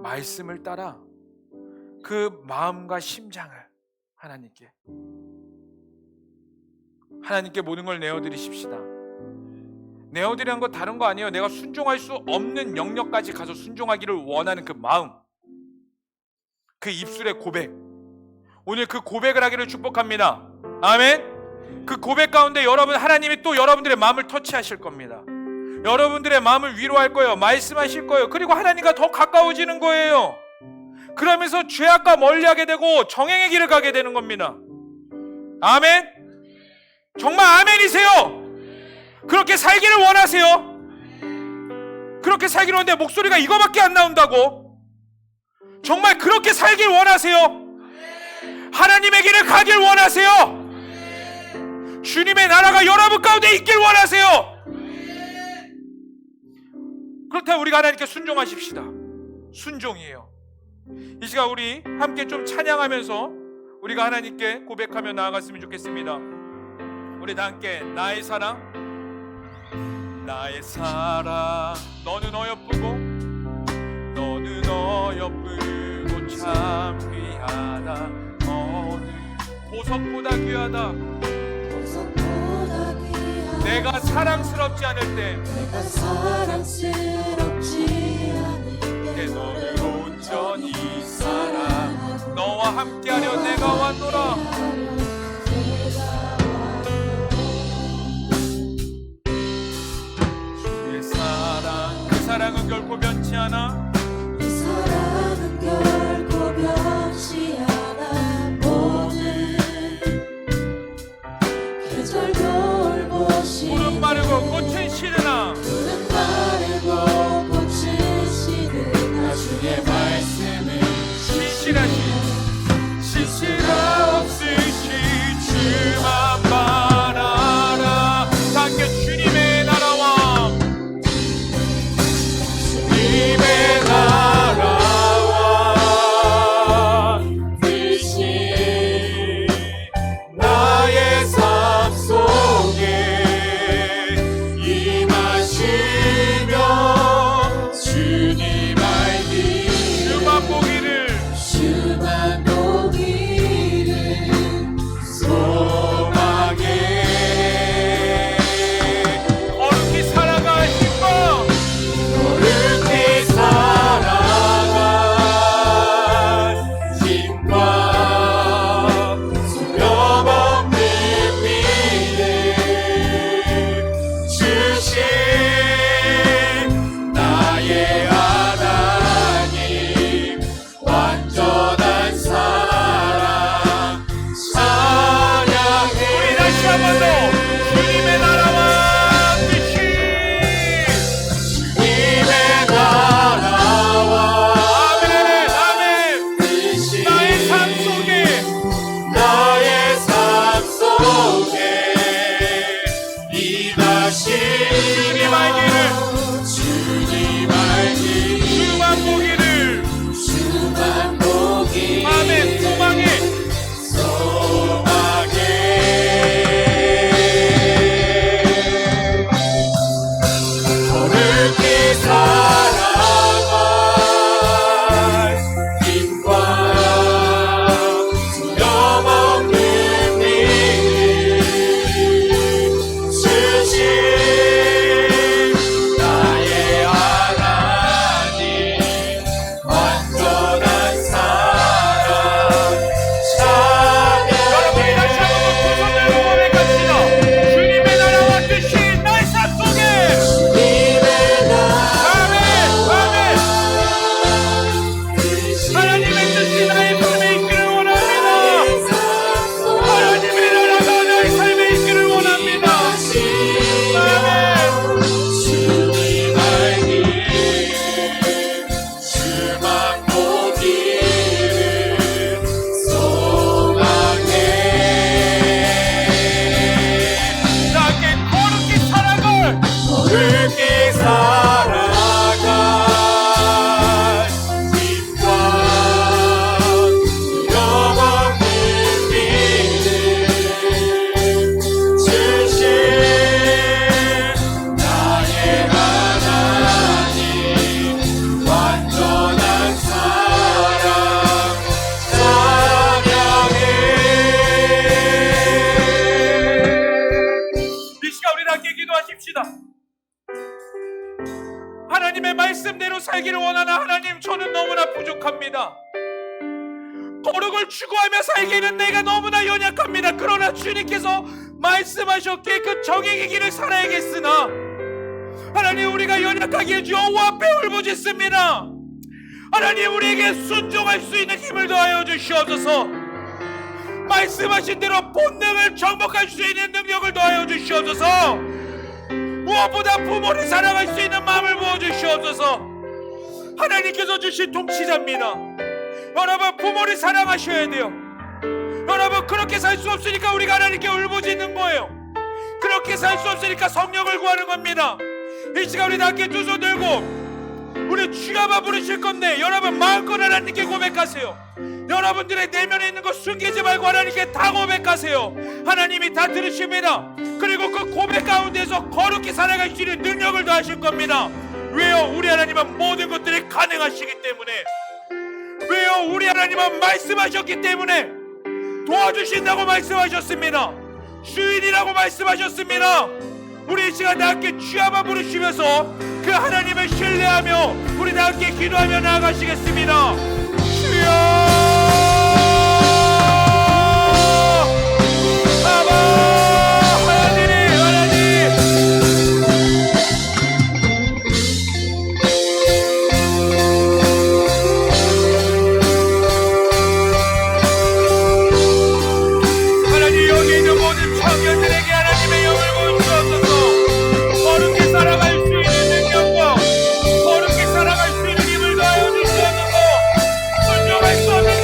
말씀을 따라 그 마음과 심장을 하나님께 모든 걸 내어드리십시다. 내어드리는 건 다른 거 아니에요. 내가 순종할 수 없는 영역까지 가서 순종하기를 원하는 그 마음, 그 입술의 고백, 오늘 그 고백을 하기를 축복합니다. 아멘. 그 고백 가운데 여러분, 하나님이 또 여러분들의 마음을 터치하실 겁니다. 여러분들의 마음을 위로할 거예요. 말씀하실 거예요. 그리고 하나님과 더 가까워지는 거예요. 그러면서 죄악과 멀리하게 되고 정행의 길을 가게 되는 겁니다. 아멘. 정말 아멘이세요? 그렇게 살기를 원하세요? 그렇게 살기를 원하는데 목소리가 이거밖에 안 나온다고? 정말 그렇게 살길 원하세요? 하나님의 길을 가길 원하세요? 주님의 나라가 여러분 가운데 있길 원하세요? 그렇다면 우리가 하나님께 순종하십시다. 순종이에요. 이 시간 우리 함께 좀 찬양하면서 우리가 하나님께 고백하며 나아갔으면 좋겠습니다. 우리 다 함께 나의 사랑, 나의 사랑, 너는 어여쁘고 너는 어여쁘고 참 귀하다. 너는 보석보다 귀하다. 내가 사랑스럽지 않을 때, 내가 사랑스럽지 않을 때 너를 온전히 사랑, 너와 함께하려 내가 왔노라. 주의 사랑, 그 사랑은 결코 변치 않아. 그 사랑은 결코 변치 않아. 모든 계절 돌보시는 푸른 마르고 꽃은 시드나 푸른 마르고 꽃은 시드나 주의 말씀을 신실하 없으시 주만 바라라. 함께 주님의 나라와 주님의 말씀대로 살기를 원하는 하나님, 저는 너무나 부족합니다. 거룩을 추구하며 살기에는 내가 너무나 연약합니다. 그러나 주님께서 말씀하셨기에 그 정의의 길을 살아야겠으나 하나님, 우리가 연약하기에 여호와 앞에 울부짖습니다. 하나님, 우리에게 순종할 수 있는 힘을 더하여 주시옵소서. 말씀하신 대로 본능을 정복할 수 있는 능력을 더하여 주시옵소서. 무엇보다 부모를 사랑할 수 있는 마음을 부어주시옵소서. 하나님께서 주신 통치자입니다. 여러분, 부모를 사랑하셔야 돼요. 여러분, 그렇게 살 수 없으니까 우리가 하나님께 울부짖는 거예요. 그렇게 살 수 없으니까 성령을 구하는 겁니다. 이 시간 우리 다 함께 두 손 들고 우리 주야마 부르실 건데, 여러분 마음껏 하나님께 고백하세요. 여러분들의 내면에 있는 거 숨기지 말고 하나님께 다 고백하세요. 하나님이 다 들으십니다. 그리고 그 고백 가운데서 거룩히 살아갈 수 있는 능력을 더하실 겁니다. 왜요? 우리 하나님은 모든 것들이 가능하시기 때문에. 왜요? 우리 하나님은 말씀하셨기 때문에. 도와주신다고 말씀하셨습니다. 주인이라고 말씀하셨습니다. 우리 이 시간 다 함께 주야마 부르시면서 그 하나님을 신뢰하며 우리 다 함께 기도하며 나아가시겠습니다. 주여, 아바, 하나님. 하나님, 여기 있는 모든 청년들에게 하나님의 영을 부어주옵소서. 거룩히 살아갈 수 있는 능력과 거룩히 살아갈 수 있는 힘을 더하여 주시옵소서. 순종할 수 없는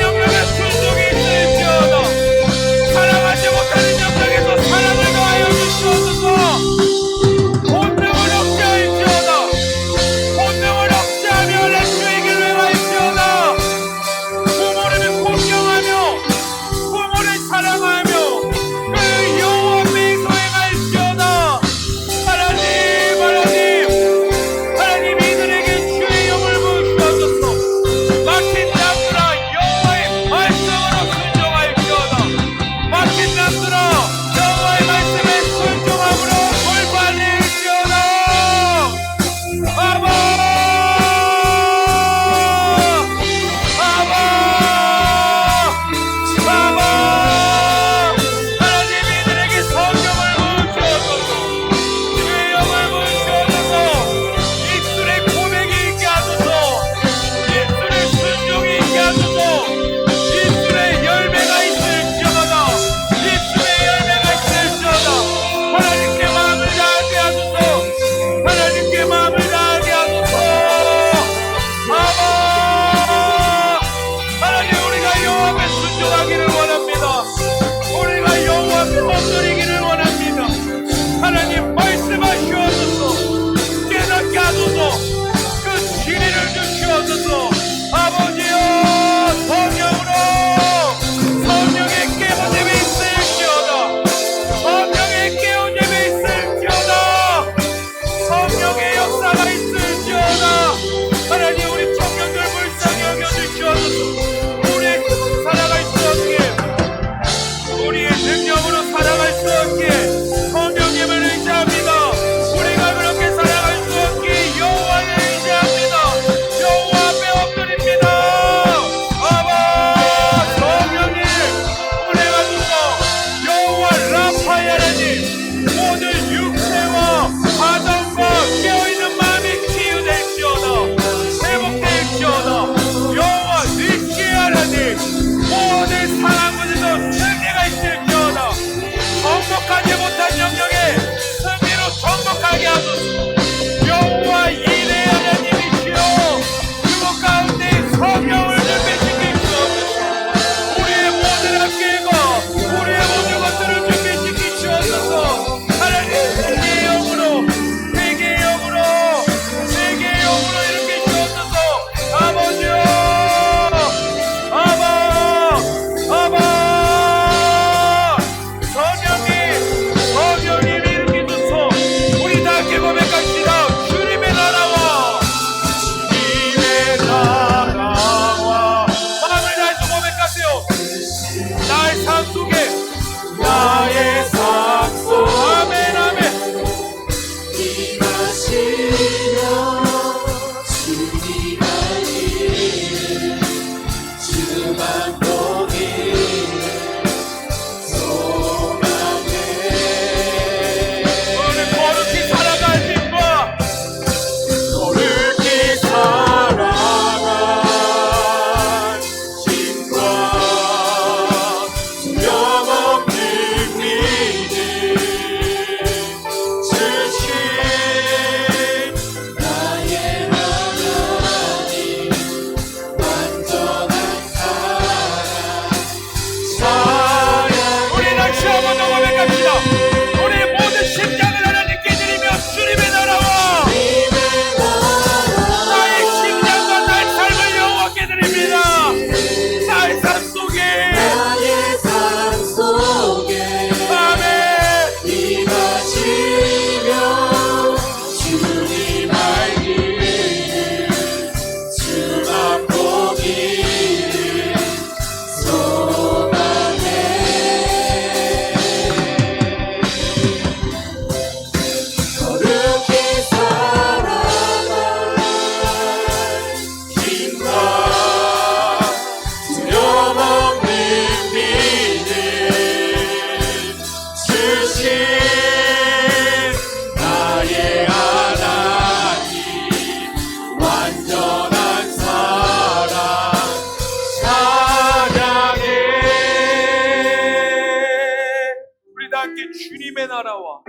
우리 주님의 나라와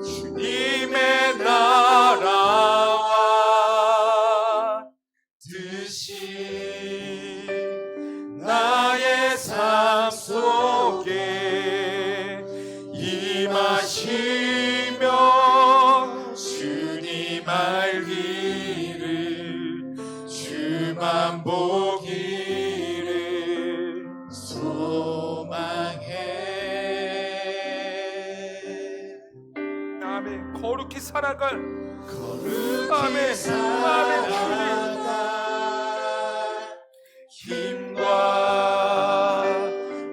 주님의 나라와 뜻이 나의 삶 속에 임하시며 주님 알기를 주만 보기를 소망해. 아멘. 거룩히 살아갈 아멘. 힘과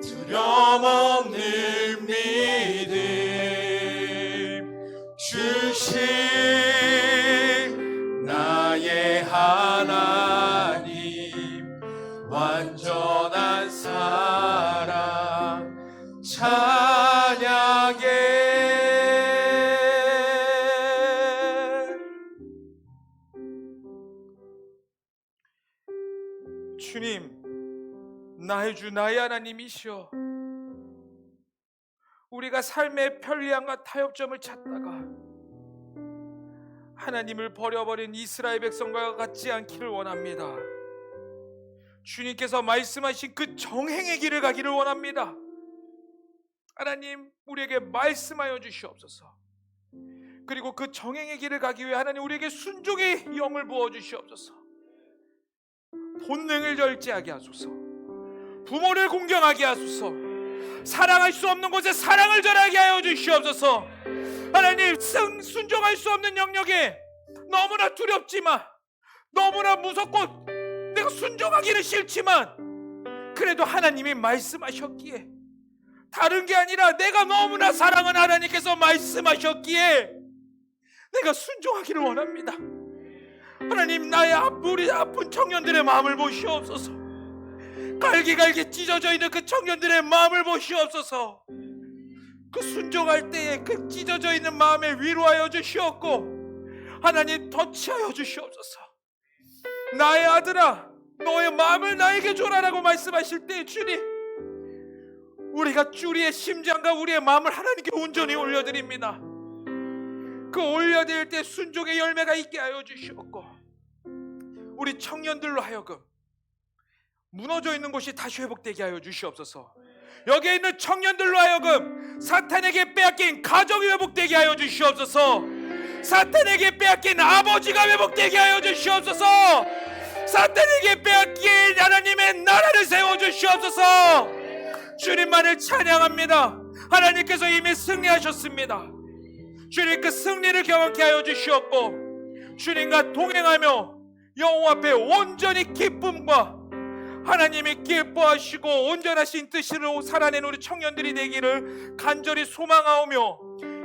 두려움 없는 믿음 주신 나의 하나님 완전한 사랑 찬양해. 주님, 나의 주 나의 하나님이시여, 우리가 삶의 편리함과 타협점을 찾다가 하나님을 버려버린 이스라엘 백성과 같지 않기를 원합니다. 주님께서 말씀하신 그 정행의 길을 가기를 원합니다. 하나님, 우리에게 말씀하여 주시옵소서. 그리고 그 정행의 길을 가기 위해 하나님 우리에게 순종의 영을 부어 주시옵소서. 본능을 절제하게 하소서. 부모를 공경하게 하소서. 사랑할 수 없는 곳에 사랑을 전하게 하여 주시옵소서. 하나님, 순종할 수 없는 영역에 너무나 두렵지만, 너무나 무섭고 내가 순종하기는 싫지만, 그래도 하나님이 말씀하셨기에, 다른 게 아니라 내가 너무나 사랑하는 하나님께서 말씀하셨기에 내가 순종하기를 원합니다. 하나님, 나의 우리 아픈 청년들의 마음을 보시옵소서. 갈기갈기 찢어져 있는 그 청년들의 마음을 보시옵소서. 그 순종할 때에 그 찢어져 있는 마음에 위로하여 주시옵고, 하나님 터치하여 주시옵소서. 나의 아들아, 너의 마음을 나에게 줘라라고 말씀하실 때 주님, 우리가 우리의 심장과 우리의 마음을 하나님께 온전히 올려드립니다. 그 올려드릴 때 순종의 열매가 있게 하여 주시옵고, 우리 청년들로 하여금 무너져 있는 곳이 다시 회복되게 하여 주시옵소서. 여기에 있는 청년들로 하여금 사탄에게 빼앗긴 가정이 회복되게 하여 주시옵소서. 사탄에게 빼앗긴 아버지가 회복되게 하여 주시옵소서. 사탄에게 빼앗긴 하나님의 나라를 세워 주시옵소서. 주님만을 찬양합니다. 하나님께서 이미 승리하셨습니다. 주님, 그 승리를 경험케 하여 주시옵고, 주님과 동행하며 여호와 앞에 온전히 기쁨과 하나님이 기뻐하시고 온전하신 뜻으로 살아낸 우리 청년들이 되기를 간절히 소망하오며,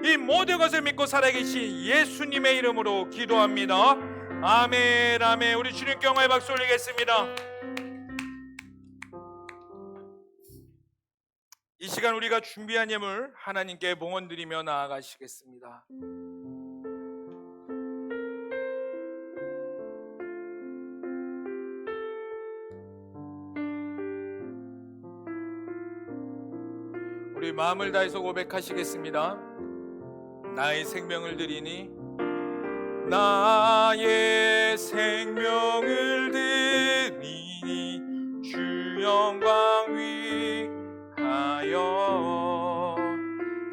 이 모든 것을 믿고 살아계신 예수님의 이름으로 기도합니다. 아멘, 아멘. 우리 주님께 영광의 박수 올리겠습니다. 이 시간 우리가 준비한 예물 하나님께 봉헌드리며 나아가시겠습니다. 우리 마음을 다해서 고백하시겠습니다. 나의 생명을 드리니, 나의 생명을 드리니 주 영광 위하여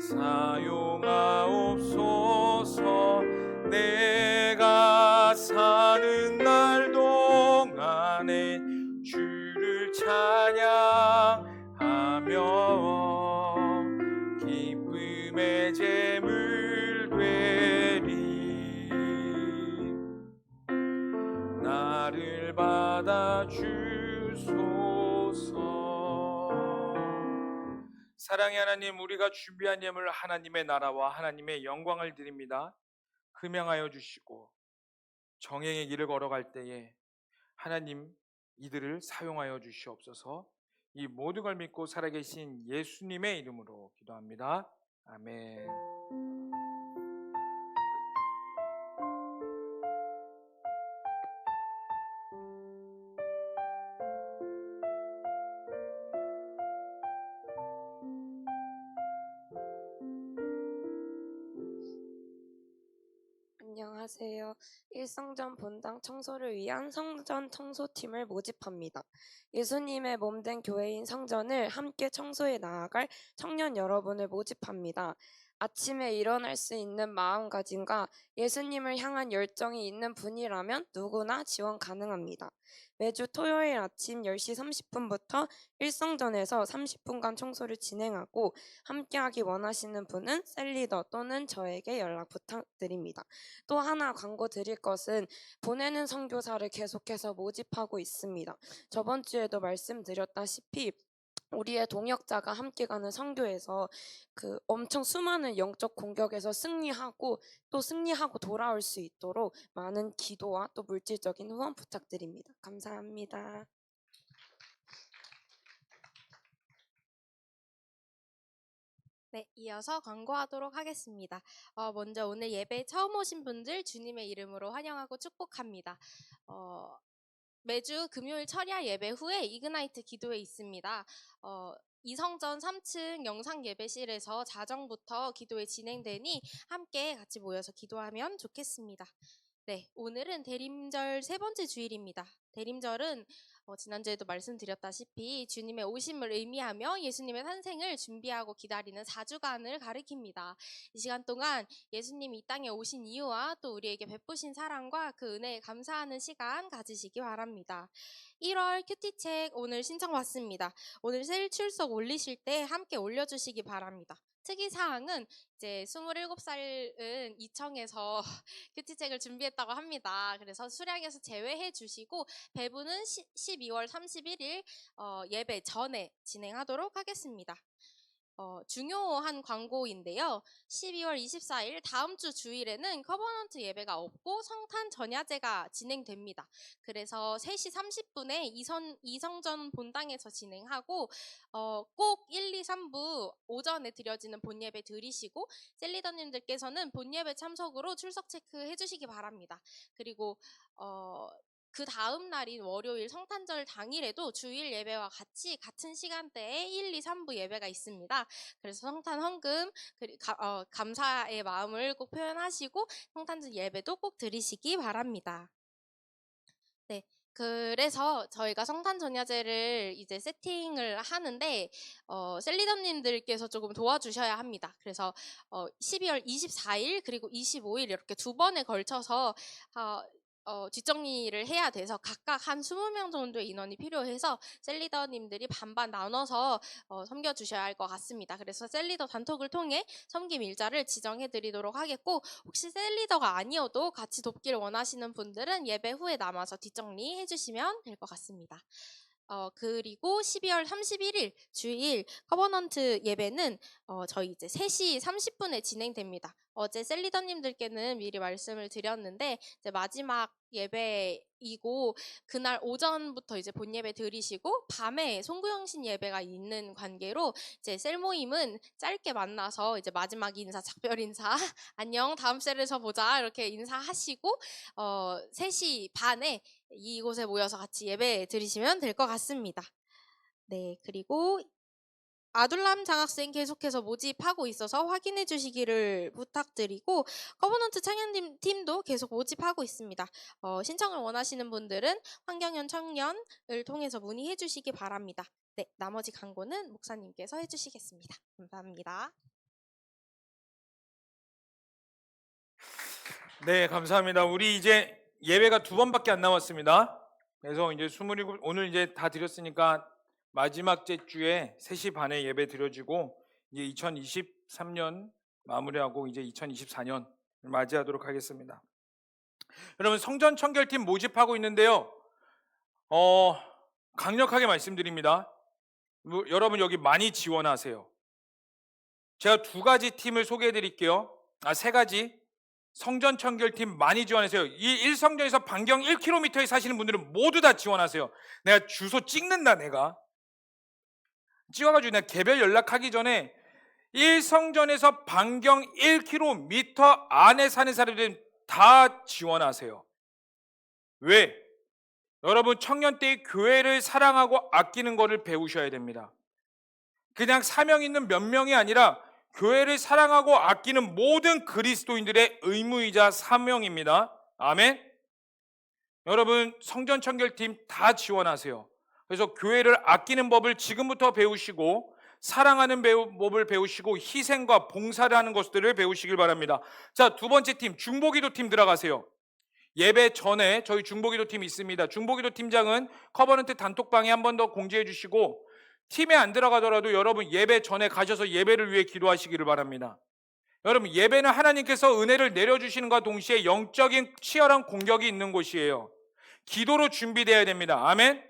사용하옵소서. 내가 사는 날 동안에 주를 찬양하며 기쁨의 제물 되리. 나를 받아주소서. 사랑의 하나님, 우리가 준비한 예물 하나님의 나라와 하나님의 영광을 드립니다. 금양하여 주시고 정행의 길을 걸어갈 때에 하나님 이들을 사용하여 주시옵소서. 이 모든 걸 믿고 살아계신 예수님의 이름으로 기도합니다. 아멘. 안녕하세요. 일성전 본당 청소를 위한 성전 청소팀을 모집합니다. 예수님의 몸된 교회인 성전을 함께 청소해 나아갈 청년 여러분을 모집합니다. 아침에 일어날 수 있는 마음가짐과 예수님을 향한 열정이 있는 분이라면 누구나 지원 가능합니다. 매주 토요일 아침 10시 30분부터 일성전에서 30분간 청소를 진행하고 함께하기 원하시는 분은 셀리더 또는 저에게 연락 부탁드립니다. 또 하나 광고 드릴 것은 보내는 선교사를 계속해서 모집하고 있습니다. 저번 주에도 말씀드렸다시피 우리의 동역자가 함께 가는 선교에서 그 엄청 수많은 영적 공격에서 승리하고 또 승리하고 돌아올 수 있도록 많은 기도와 또 물질적인 후원 부탁드립니다. 감사합니다. 네, 이어서 광고하도록 하겠습니다. 먼저 오늘 예배에 처음 오신 분들 주님의 이름으로 환영하고 축복합니다. 매주 금요일 철야 예배 후에 이그나이트 기도회 있습니다. 이성전 3층 영상 예배실에서 자정부터 기도회 진행되니 함께 같이 모여서 기도하면 좋겠습니다. 네, 오늘은 대림절 세 번째 주일입니다. 대림절은 지난주에도 말씀드렸다시피 주님의 오심을 의미하며 예수님의 탄생을 준비하고 기다리는 4주간을 가리킵니다. 이 시간 동안 예수님이 이 땅에 오신 이유와 또 우리에게 베푸신 사랑과 그 은혜에 감사하는 시간 가지시기 바랍니다. 1월 큐티책 오늘 신청받습니다. 오늘 셀 출석 올리실 때 함께 올려주시기 바랍니다. 특이사항은 이제 27살은 이청에서 큐티책을 준비했다고 합니다. 그래서 수량에서 제외해 주시고 배부는 12월 31일 예배 전에 진행하도록 하겠습니다. 중요한 광고인데요. 12월 24일 다음 주 주일에는 커버넌트 예배가 없고 성탄 전야제가 진행됩니다. 그래서 3시 30분에 이성전 본당에서 진행하고 꼭 1, 2, 3부 오전에 드려지는 본예배 드리시고 셀리더님들께서는 본예배 참석으로 출석 체크해 주시기 바랍니다. 그리고 그 다음 날인 월요일 성탄절 당일에도 주일 예배와 같이 같은 시간대에 1, 2, 3부 예배가 있습니다. 그래서 성탄 헌금, 감사의 마음을 꼭 표현하시고 성탄절 예배도 꼭 드리시기 바랍니다. 네. 그래서 저희가 성탄 전야제를 이제 세팅을 하는데 셀리더님들께서 조금 도와주셔야 합니다. 그래서 12월 24일 그리고 25일 이렇게 두 번에 걸쳐서 뒷정리를 해야 돼서 각각 한 20명 정도의 인원이 필요해서 셀리더님들이 반반 나눠서 섬겨주셔야 할 것 같습니다. 그래서 셀리더 단톡을 통해 섬김 일자를 지정해 드리도록 하겠고 혹시 셀리더가 아니어도 같이 돕기를 원하시는 분들은 예배 후에 남아서 뒷정리해 주시면 될 것 같습니다. 그리고 12월 31일 주일 커버넌트 예배는 저희 이제 3시 30분에 진행됩니다. 어제 셀리더님들께는 미리 말씀을 드렸는데 이제 마지막 예배이고 그날 오전부터 이제 본 예배 드리시고 밤에 송구영신 예배가 있는 관계로 이제 셀 모임은 짧게 만나서 이제 마지막 인사, 작별 인사 안녕 다음 셀에서 보자 이렇게 인사하시고 3시 반에 이곳에 모여서 같이 예배 드리시면 될 것 같습니다. 네, 그리고 아둘람 장학생 계속해서 모집하고 있어서 확인해 주시기를 부탁드리고 커버넌트 청년팀도 계속 모집하고 있습니다. 신청을 원하시는 분들은 환경연 청년을 통해서 문의해 주시기 바랍니다. 네, 나머지 광고는 목사님께서 해주시겠습니다. 감사합니다. 네, 감사합니다. 우리 이제 예배가 2번밖에 안 남았습니다. 그래서 이제 27 오늘 이제 다 드렸으니까 마지막 주에 3시 반에 예배 드려지고 이제 2023년 마무리하고 이제 2024년 맞이하도록 하겠습니다. 여러분 성전 청결팀 모집하고 있는데요. 강력하게 말씀드립니다. 여러분 여기 많이 지원하세요. 제가 2가지 팀을 소개해 드릴게요. 3가지. 성전 청결팀 많이 지원하세요. 이 일성전에서 반경 1km에 사시는 분들은 모두 다 지원하세요. 내가 주소 찍는다. 내가 찍어가지고 내가 개별 연락하기 전에 일성전에서 반경 1km 안에 사는 사람들은 다 지원하세요. 왜? 여러분 청년 때 교회를 사랑하고 아끼는 것을 배우셔야 됩니다. 그냥 사명 있는 몇 명이 아니라 교회를 사랑하고 아끼는 모든 그리스도인들의 의무이자 사명입니다. 아멘. 여러분 성전 청결팀 다 지원하세요. 그래서 교회를 아끼는 법을 지금부터 배우시고 사랑하는 법을 배우시고 희생과 봉사를 하는 것들을 배우시길 바랍니다. 자, 두 번째 팀 중보기도 팀 들어가세요. 예배 전에 저희 중보기도 팀이 있습니다. 중보기도 팀장은 커버넌트 단톡방에 한 번 더 공지해 주시고 팀에 안 들어가더라도 여러분 예배 전에 가셔서 예배를 위해 기도하시기를 바랍니다. 여러분 예배는 하나님께서 은혜를 내려주시는과 동시에 영적인 치열한 공격이 있는 곳이에요. 기도로 준비되어야 됩니다. 아멘.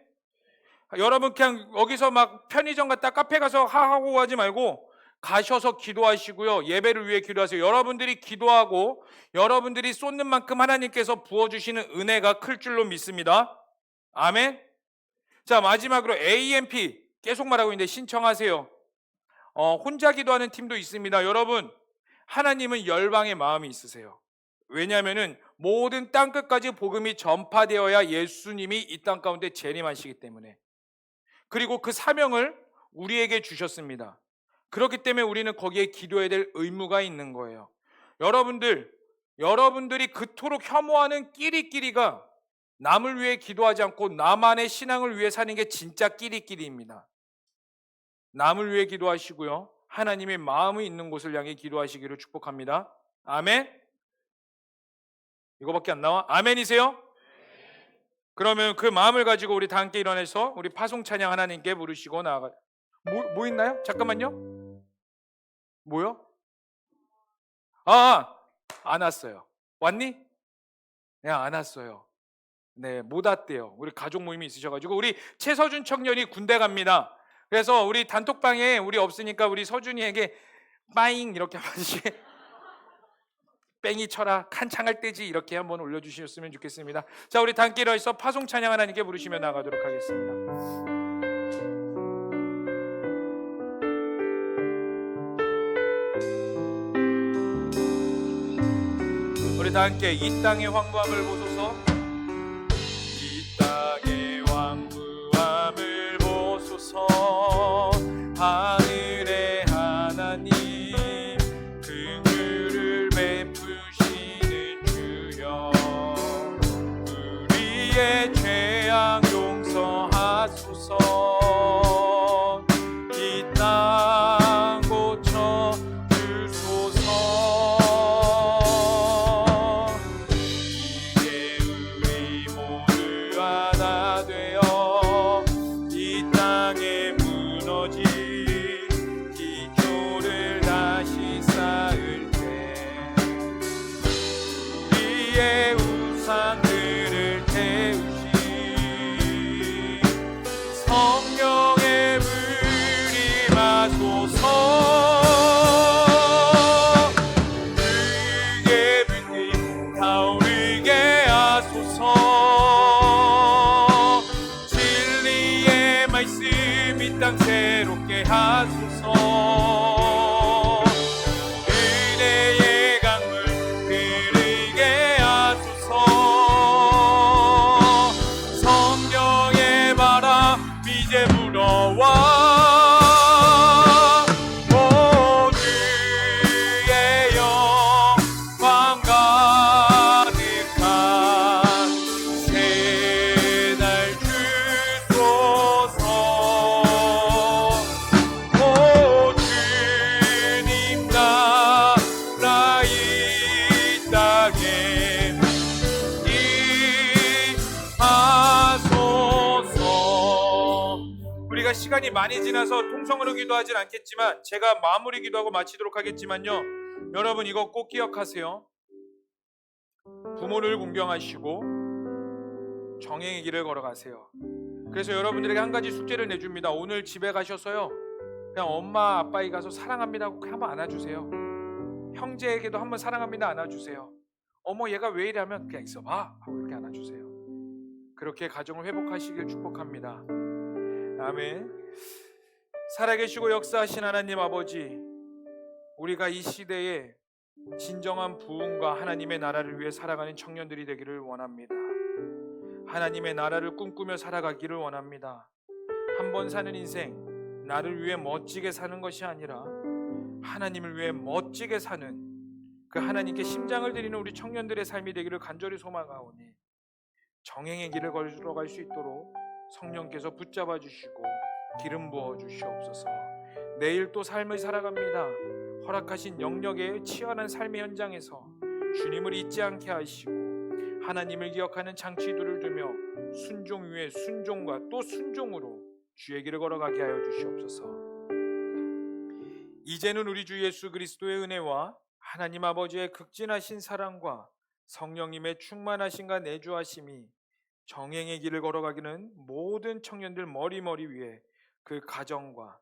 여러분 그냥 여기서 막 편의점 갔다 카페 가서 하고 하지 말고 가셔서 기도하시고요. 예배를 위해 기도하세요. 여러분들이 기도하고 여러분들이 쏟는 만큼 하나님께서 부어주시는 은혜가 클 줄로 믿습니다. 아멘. 자, 마지막으로 AMP 계속 말하고 있는데 신청하세요. 혼자 기도하는 팀도 있습니다. 여러분 하나님은 열방의 마음이 있으세요. 왜냐하면 모든 땅끝까지 복음이 전파되어야 예수님이 이 땅 가운데 재림하시기 때문에. 그리고 그 사명을 우리에게 주셨습니다. 그렇기 때문에 우리는 거기에 기도해야 될 의무가 있는 거예요. 여러분들이 그토록 혐오하는 끼리끼리가 남을 위해 기도하지 않고 나만의 신앙을 위해 사는 게 진짜 끼리끼리입니다. 남을 위해 기도하시고요. 하나님의 마음이 있는 곳을 향해 기도하시기를 축복합니다. 아멘. 이거밖에 안 나와? 아멘이세요? 그러면 그 마음을 가지고 우리 다 함께 일어나서 우리 파송 찬양 하나님께 부르시고 나아가. 뭐 있나요? 잠깐만요. 뭐요? 안 왔어요. 왔니? 네, 안 왔어요. 네, 못 왔대요. 우리 가족 모임이 있으셔가지고 우리 최서준 청년이 군대 갑니다. 그래서 우리 단톡방에 우리 없으니까 우리 서준이에게 빠잉 이렇게 하듯이 뺑이 쳐라 칸창할 때지 이렇게 한번 올려주셨으면 좋겠습니다. 자, 우리 함께 일어나서 파송 찬양 하나님께 부르시며 나가도록 하겠습니다. 우리 다 함께 이 땅의 황무함을 보소서. 이 땅의 황무함을 보소서. 하늘의 하나님 긍휼을 베푸시는 주여 우리의 죄악 용서하소서. 이 땅 고쳐 주소서. 이제 우리 모두 하나 되어 이 땅에 무너진 기초를 다시 쌓을 때 우리의 우상들을 태우시 성령의 불이 마소서. 크게 불빛 타오르게 하소서. 진리의 말씀 이 땅 새롭게 하소서. 은혜의 강물 흐르게 하소서. 성령의 바람 이제 불어와 모두의 영광 가득한 새날 주소서. 오 주님 나라 이 땅에 임하소서. 우리가 시간이 많이 지나서 통성으로 기도하진 않겠지만 제가 마무리 기도하고 마치도록 하겠지만요, 여러분 이거 꼭 기억하세요. 부모를 공경하시고 정행의 길을 걸어가세요. 그래서 여러분들에게 한 가지 숙제를 내줍니다. 오늘 집에 가셔서요 그냥 엄마 아빠에게 가서 사랑합니다 하고 한번 안아주세요. 형제에게도 한번 사랑합니다 안아주세요. 어머 얘가 왜 이래 하면 그냥 있어봐 하고 이렇게 안아주세요. 그렇게 가정을 회복하시길 축복합니다. 아멘. 살아계시고 역사하신 하나님 아버지, 우리가 이 시대에 진정한 부흥과 하나님의 나라를 위해 살아가는 청년들이 되기를 원합니다. 하나님의 나라를 꿈꾸며 살아가기를 원합니다. 한 번 사는 인생 나를 위해 멋지게 사는 것이 아니라 하나님을 위해 멋지게 사는 그 하나님께 심장을 드리는 우리 청년들의 삶이 되기를 간절히 소망하오니 정행의 길을 걸어갈 수 있도록 성령께서 붙잡아 주시고 기름 부어 주시옵소서. 내일 또 삶을 살아갑니다. 허락하신 영역의 치열한 삶의 현장에서 주님을 잊지 않게 하시고 하나님을 기억하는 장치들을 두며 순종 위에 순종과 또 순종으로 주의 길을 걸어가게 하여 주시옵소서. 이제는 우리 주 예수 그리스도의 은혜와 하나님 아버지의 극진하신 사랑과 성령님의 충만하심과 내주하심이 정행의 길을 걸어가기는 모든 청년들 머리머리 위에 그 가정과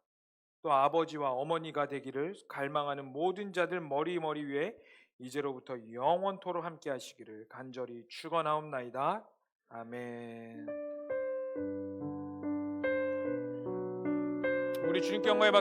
또 아버지와 어머니가 되기를 갈망하는 모든 자들 머리머리 위에 이제로부터 영원토록 함께 하시기를 간절히 축원하옵나이다. 아멘. 우리 주님께 영광의 박수